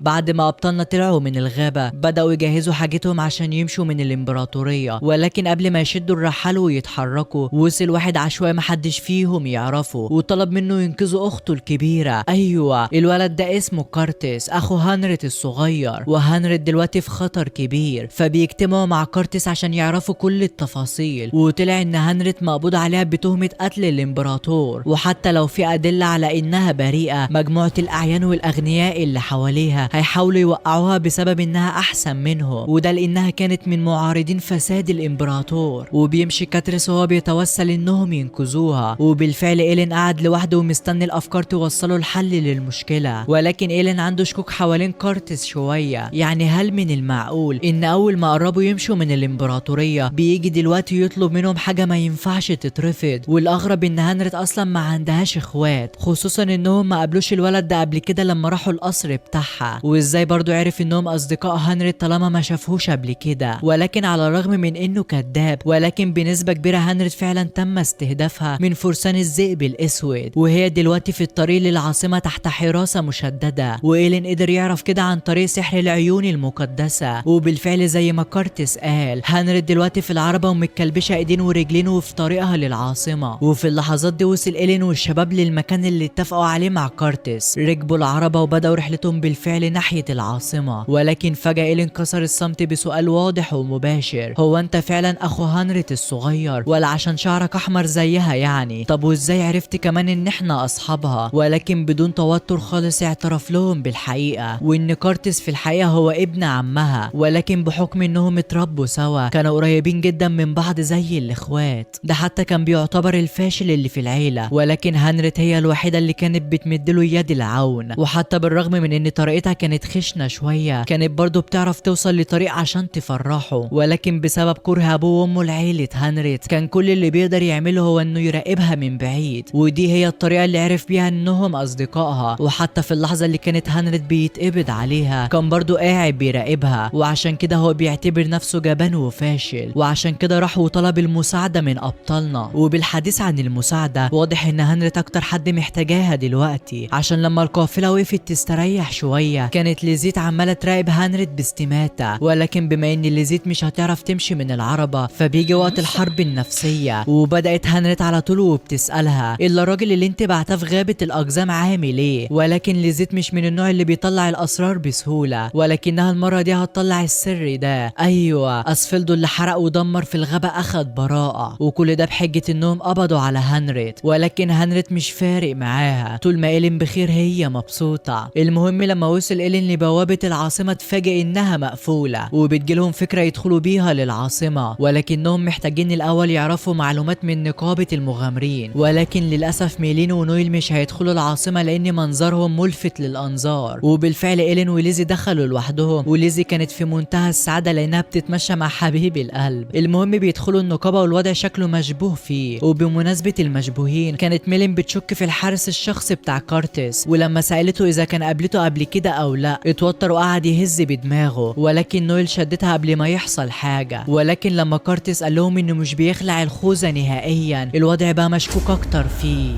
بعد ما أبطالنا طلعوا من الغابة بدأوا يجهزوا حاجتهم عشان يمشوا من الإمبراطورية، ولكن قبل ما يشدوا الرحال ويتحركوا وصل واحد عشوائي محدش فيهم يعرفه، وطلب منه ينقذ أخته الكبيرة. أيوة، الولد ده اسمه كارتس أخو هنريت الصغير، وهنريت دلوقتي في خطر كبير، فبيجتمعوا مع كارتس عشان يعرفوا كل التفاصيل. وطلع إن هنريت مقبوض عليها بتهمة قتل الإمبراطور، وحتى لو في أدلة على إنها بريئة مجموعة الأعيان والأغنياء اللي حواليها هيحاولوا يوقعوها بسبب انها احسن منهم، وده لانها كانت من معارضين فساد الامبراطور. وبيمشي كاتريس وهو بيتوسل انهم ينقذوها، وبالفعل إيلين قعد لوحده ومستني الافكار توصله الحل للمشكله. ولكن إيلين عنده شكوك حوالين كارتس شويه، يعني هل من المعقول ان اول ما قربوا يمشوا من الامبراطوريه بيجي دلوقتي يطلب منهم حاجه ما ينفعش تترفض؟ والاغرب ان هنريت اصلا ما عندهاش اخوات، خصوصا انهم ما قابلوش الولد ده قبل كده لما راحوا القصر بتاعها. وازاي برضو عرف انهم اصدقاء هنريت طالما ما شافوش قبل كده؟ ولكن على الرغم من انه كذاب، ولكن بنسبة كبيرة هنريت فعلا تم استهدافها من فرسان الذئب الاسود، وهي دلوقتي في الطريق للعاصمة تحت حراسة مشددة. وإيلين قدر يعرف كده عن طريق سحر العيون المقدسة. وبالفعل زي ما كارتس قال، هنريت دلوقتي في العربة ومتكلبشة ايدين ورجلين وفي طريقها للعاصمة. وفي اللحظات دي وصل إيلين والشباب للمكان اللي اتفقوا عليه مع كارتس، ركبوا العربة وبدأوا رحلتهم بالفعل ناحية العاصمة. ولكن فجأة إيلين كسر الصمت بسؤال واضح ومباشر: هو انت فعلا اخو هنريت الصغير، ولا عشان شعرك احمر زيها يعني؟ طب وازاي عرفت كمان ان احنا اصحابها؟ ولكن بدون توتر خالص اعترف لهم بالحقيقة، وان كارتس في الحقيقة هو ابن عمها، ولكن بحكم انهم اتربوا سوا كانوا قريبين جدا من بعض زي الاخوات. ده حتى كان بيعتبر الفاشل اللي في العيلة، ولكن هنريت هي الوحيدة اللي كانت بتمدله يد العون. وحتى بالرغم من ان طريقتها كانت خشنة شوية كانت برضو بتعرف توصل لطريق عشان تفرحه. ولكن بسبب كره ابوه وامه لعيلة هنريت كان كل اللي بيقدر يعمله هو انه يراقبها من بعيد، ودي هي الطريقة اللي عرف بيها انهم اصدقائها. وحتى في اللحظة اللي كانت هنريت بيتقبض عليها كان برضو قاعد بيراقبها، وعشان كده هو بيعتبر نفسه جبان وفاشل، وعشان كده راح وطلب المساعدة من ابطالنا. وبالحديث عن المساعدة واضح ان هنريت اكتر حد محتاجاها دلوقتي، عشان لما القافلة وقفت تستريح شوية كانت ليزيت عمالة تراقب هنريت باستماتة. ولكن بما ان ليزيت مش هتعرف تمشي من العربة فبيجي وقت الحرب النفسية، وبدأت هنريت على طول وبتسألها: الا الراجل اللي انت بعتها في غابة الاقزام عامل ايه؟ ولكن ليزيت مش من النوع اللي بيطلع الاسرار بسهولة، ولكنها المرة دي هتطلع السر ده. ايوه، اسفلدو اللي حرق ودمر في الغابة اخد براءة، وكل ده بحجة انهم قبضوا على هنريت. ولكن هنريت مش فارق معاها، طول ما إيلين بخير هي مبسوطة. المهم لما وصل إيلين لبوابة العاصمة اتفاجئ انها مقفولة، وبتجيلهم فكرة يدخلوا بيها للعاصمة، ولكنهم محتاجين الاول يعرفوا معلومات من نقابة المغامرين. ولكن للاسف ميلين ونويل مش هيدخلوا العاصمة لان منظرهم ملفت للانظار. وبالفعل إيلين وليزي دخلوا لوحدهم، وليزي كانت في منتهى السعادة لانها بتتمشى مع حبيب القلب. المهم بيدخلوا النقابة والوضع شكله مشبوه فيه. وبمناسبة المشبوهين كانت ميلين بتشك في الحارس الشخصي بتاع كارتس، ولما سألته اذا كان قابلته قبل كده او لا اتوتر وقعد يهز بدماغه. ولكن نويل شدتها قبل ما يحصل حاجة. ولكن لما كارتس قال لهم انه مش بيخلع الخوذة نهائيا الوضع بقى مشكوك اكتر فيه.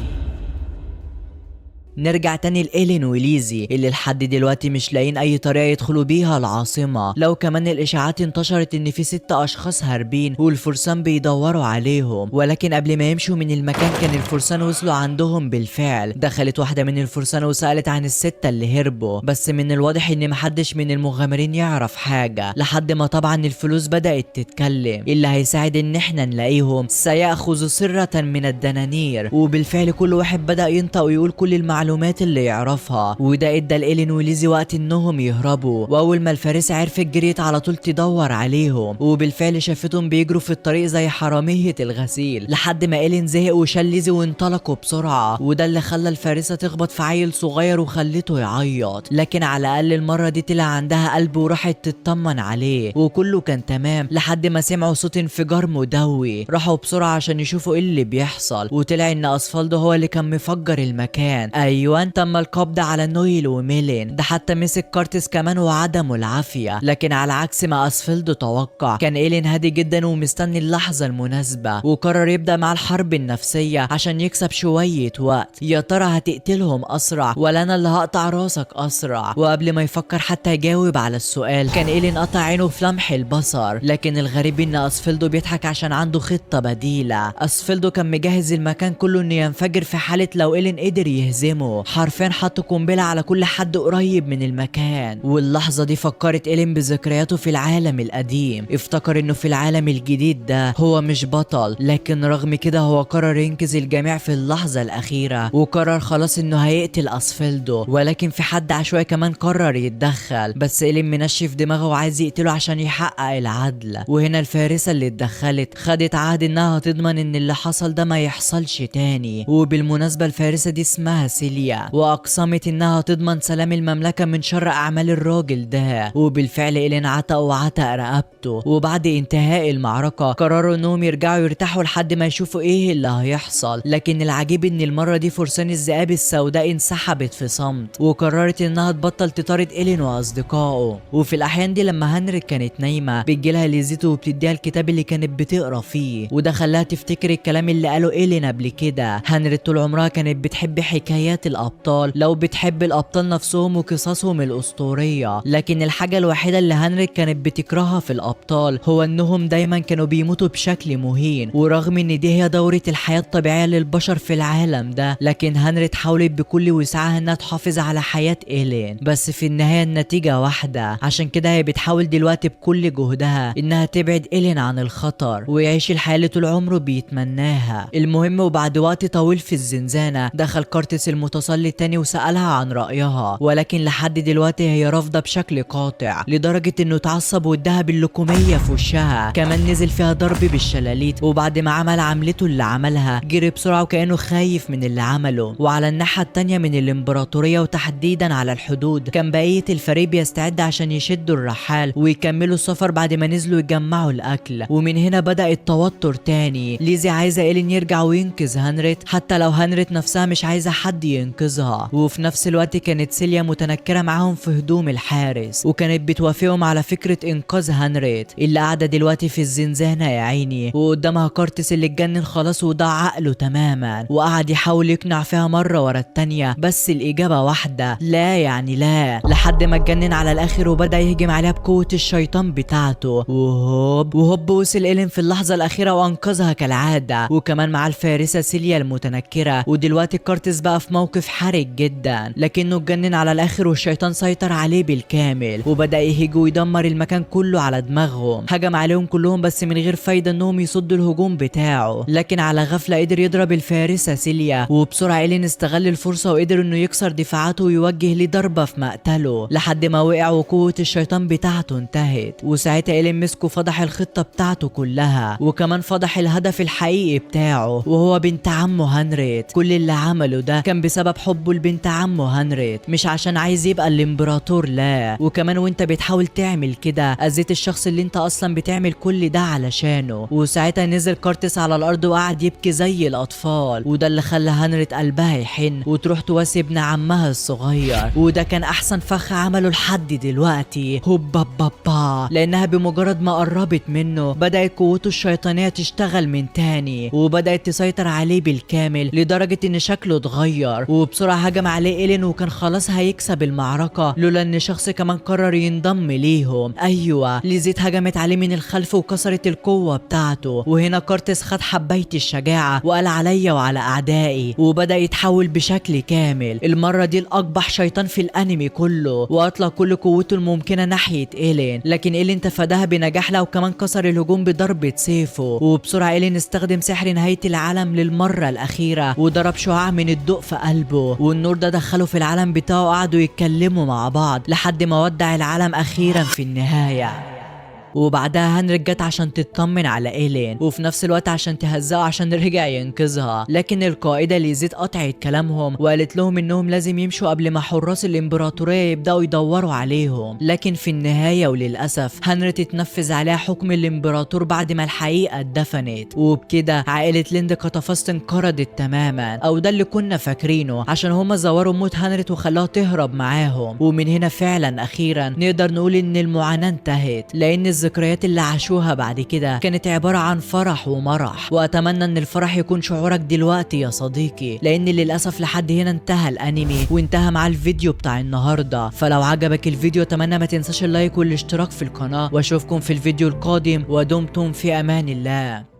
نرجع تاني لإيلين وليزي اللي لحد دلوقتي مش لاقيين اي طريقة يدخلوا بيها العاصمة، لو كمان الاشاعات انتشرت ان في 6 اشخاص هاربين والفرسان بيدوروا عليهم. ولكن قبل ما يمشوا من المكان كان الفرسان وصلوا عندهم بالفعل. دخلت واحدة من الفرسان وسألت عن ال6 اللي هربوا، بس من الواضح ان محدش من المغامرين يعرف حاجة، لحد ما طبعا الفلوس بدأت تتكلم. اللي هيساعد ان احنا نلاقيهم سيأخذ سرة من الدنانير. وبالفعل كل واحد بدأ ينطق ويقول كل المعلومات المعلومات اللي يعرفها، وده ادى لإيلين وليزي وقت انهم يهربوا. واول ما الفارسة عرفت جريت على طول تدور عليهم، وبالفعل شافتهم بيجروا في الطريق زي حرامية الغسيل، لحد ما إيلين زهق وشال ليزي وانطلقوا بسرعة. وده اللي خلى الفارسة تخبط في عيل صغير وخلته يعيط، لكن على الأقل المرة دي طلع عندها قلب وراحت تطمن عليه، وكله كان تمام لحد ما سمعوا صوت انفجار مدوي. راحوا بسرعة عشان يشوفوا ايه اللي بيحصل، وطلع ان اسفالدو هو اللي كان مفجر المكان. ايوه تم القبض على نويل وميلين، ده حتى مسك كارتس كمان وعدمه العافية. لكن على عكس ما اسفالدو توقع، كان إيلين هادي جدا ومستني اللحظة المناسبة، وقرر يبدأ مع الحرب النفسية عشان يكسب شوية وقت. يا ترى هتقتلهم اسرع ولا انا اللي هقطع راسك اسرع؟ وقبل ما يفكر حتى يجاوب على السؤال، كان إيلين قطع عينه في لمح البصر. لكن الغريب ان اسفلدو بيضحك عشان عنده خطة بديلة. اسفلدو كان مجهز المكان كله انه ينفجر في حالة لو إيلين قدر يهزمه. حرفيا حط قنبلة على كل حد قريب من المكان. واللحظة دي فكرت إيلين بذكرياته في العالم القديم. افتكر انه في العالم الجديد ده هو مش بطل، لكن رغم كده هو قرر ينقذ الجميع في اللحظة الأخيرة، وقرر خلاص انه هيقتل اسفلدو. ولكن في حد عشوائي كمان قرر يتدخل، بس إيلين منشف دماغه وعايز يقتله عشان يحقق العدل. وهنا الفارسة اللي اتدخلت خدت عهد انها تضمن ان اللي حصل ده ما يحصلش تاني. وبالمناسبة الفارسة دي اسمها سيليا، واقسمت انها تضمن سلام المملكة من شر اعمال الراجل ده. وبالفعل إيلين عتق وعتق رقبته. وبعد انتهاء المعركة قرروا انهم يرجعوا يرتاحوا لحد ما يشوفوا ايه اللي هيحصل. لكن العجيب ان المرة دي فرسان الذئاب السوداء انسحبت في صمت، وقررت انها تبطل تطارد إيلين واصدقائه. وفي الاحيان دي لما هنريك كانت نايمة بتجيلها ليزيتو وبتديها الكتاب اللي كانت بتقرا فيه، وده خلاها تفتكر الكلام اللي قاله إيلين قبل كده. هنريك طول عمرها كانت بتحب حكايات الابطال، لو بتحب الابطال نفسهم وقصصهم الاسطورية. لكن الحاجة الوحيدة اللي هنريك كانت بتكرهها في الابطال هو انهم دايما كانوا بيموتوا بشكل مهين. ورغم ان دي هي دورة الحياة الطبيعية للبشر في العالم ده، لكن هنريك حاولت بكل وسعها انها تحافظ على حياة إيلين، بس في النهاية النتيجة واحدة. عشان كده هي بتحاول دلوقتي بكل جهدها انها تبعد إيلين عن الخطر ويعيش الحياة اللي طول عمره بيتمناها. المهم وبعد وقت طويل في الزنزانة دخل كارتس المتصلي التاني وسألها عن رأيها، ولكن لحد دلوقتي هي رافضة بشكل قاطع، لدرجة انه اتعصب واداها باللكومية في وشها. كمان نزل فيها ضرب بالشلاليت، وبعد ما عمل عملته اللي عملها جري بسرعة وكأنه خايف من اللي عمله. وعلى الناحية التانية من الامبراطورية وتحديدا على الحدود كان بقية الفريق بيستعد عشان يشدوا الرحال ويكملوا السفر بعد ما نزلوا يجمعوا الاكل. ومن هنا بدأ التوتر تاني. ليزي عايزة إيلين يرجع وينقذ هنريت حتى لو هنريت نفسها مش عايزة حد ينقذها. وفي نفس الوقت كانت سيليا متنكرة معاهم في هدوم الحارس، وكانت بتوافقهم على فكرة انقاذ هنريت اللي قاعدة دلوقتي في الزنزانة يا عيني. وقدامها كارتس اللي اتجنن خلاص وضاع عقله تماما، وقعد يحاول يقنع فيها مرة ورا التانية، بس الإجابة واحدة، لا يعني لا، لحد ما اتجنن على الآخر وبدأ يهجم عليها بقوة الشيطان بتاعته. وهوب وصل إيلين في اللحظة الأخيرة وأنقذها كالعادة، وكمان مع الفارسة سيليا المتنكرة. ودلوقتي كارتس بقى في موقف حرج جدا، لكنه اتجنن على الآخر والشيطان سيطر عليه بالكامل وبدأ يهيج ويدمر المكان كله على دماغهم. هجم عليهم كلهم بس من غير فايدة انهم يصدوا الهجوم بتاعه، لكن على غفلة قدر يضرب الفارسة سيليا. وبسرعة إيلين استغل الفرصة وقدر انه يكسر دفاعاته ويوجه ليه ضربة في مقتله لحد ما وقع وقوة الشيطان بتاعته انتهت. وساعتها إيلين مسكه فضح الخطة بتاعته كلها، وكمان فضح الهدف الحقيقي بتاعه وهو بنت عمه هنريت. كل اللي عمله ده كان بسبب حبه لبنت عمه هنريت، مش عشان عايز يبقى الامبراطور، لا. وكمان وانت بتحاول تعمل كده اذيت الشخص اللي انت اصلا بتعمل كل ده علشانه. وساعتها نزل كارتس على الارض وقعد يبكي زي الاطفال، وده اللي خلى هنريت قلبها يحن وتروح تواسي ابن عمها الصغير. وده كان احسن فخ عمله لحد دلوقتي. هوبا بابا، لانها بمجرد ما قربت منه بدأت قوته الشيطانية تشتغل من تاني وبدأت تسيطر عليه بالكامل لدرجة ان شكله اتغير. وبسرعة هجم عليه إيلين وكان خلاص هيكسب المعركة لولا ان شخص كمان قرر ينضم ليهم. ايوه، ليزيت هجمت عليه من الخلف وكسرت القوة بتاعته. وهنا كارتس خد حباية الشجاعة وقال عليا وعلى اعدائي وبدأ يتحول بشكل كامل. المرة دي الاقبح شيطان في الانمي كله، واطلق كل قوته الممكنة ناحية إيلين، لكن إيلين تفاداها بنجاح له وكمان كسر الهجوم بضربة سيفه. وبسرعة إيلين استخدم سحر نهاية العالم للمرة الأخيرة وضرب شعاع من الضوء في قلبه، والنور ده دخله في العالم بتاعه. قعدوا يتكلموا مع بعض لحد ما ودع العالم اخيرا في النهاية. وبعدها هنري جت عشان تطمن على إيلين، وفي نفس الوقت عشان تهزقه عشان رجع ينقذها. لكن القائدة ليزيت قطعت كلامهم وقالت لهم انهم لازم يمشوا قبل ما حراس الامبراطورية يبدأوا يدوروا عليهم. لكن في النهاية وللأسف هنري تتنفذ عليها حكم الامبراطور بعد ما الحقيقة اتدفنت. وبكده عائلة ليند كاتافاست انقرضت تماما، او ده اللي كنا فاكرينه، عشان هما زوروا موت هنري وخلاها تهرب معاهم. ومن هنا فعلا اخيرا نقدر نقول ان المعاناة انتهت، لان الذكريات اللي عاشوها بعد كده كانت عبارة عن فرح ومرح. واتمنى ان الفرح يكون شعورك دلوقتي يا صديقي، لان للاسف لحد هنا انتهى الانمي وانتهى مع الفيديو بتاع النهاردة. فلو عجبك الفيديو اتمنى ما تنساش اللايك والاشتراك في القناة، واشوفكم في الفيديو القادم، ودمتم في امان الله.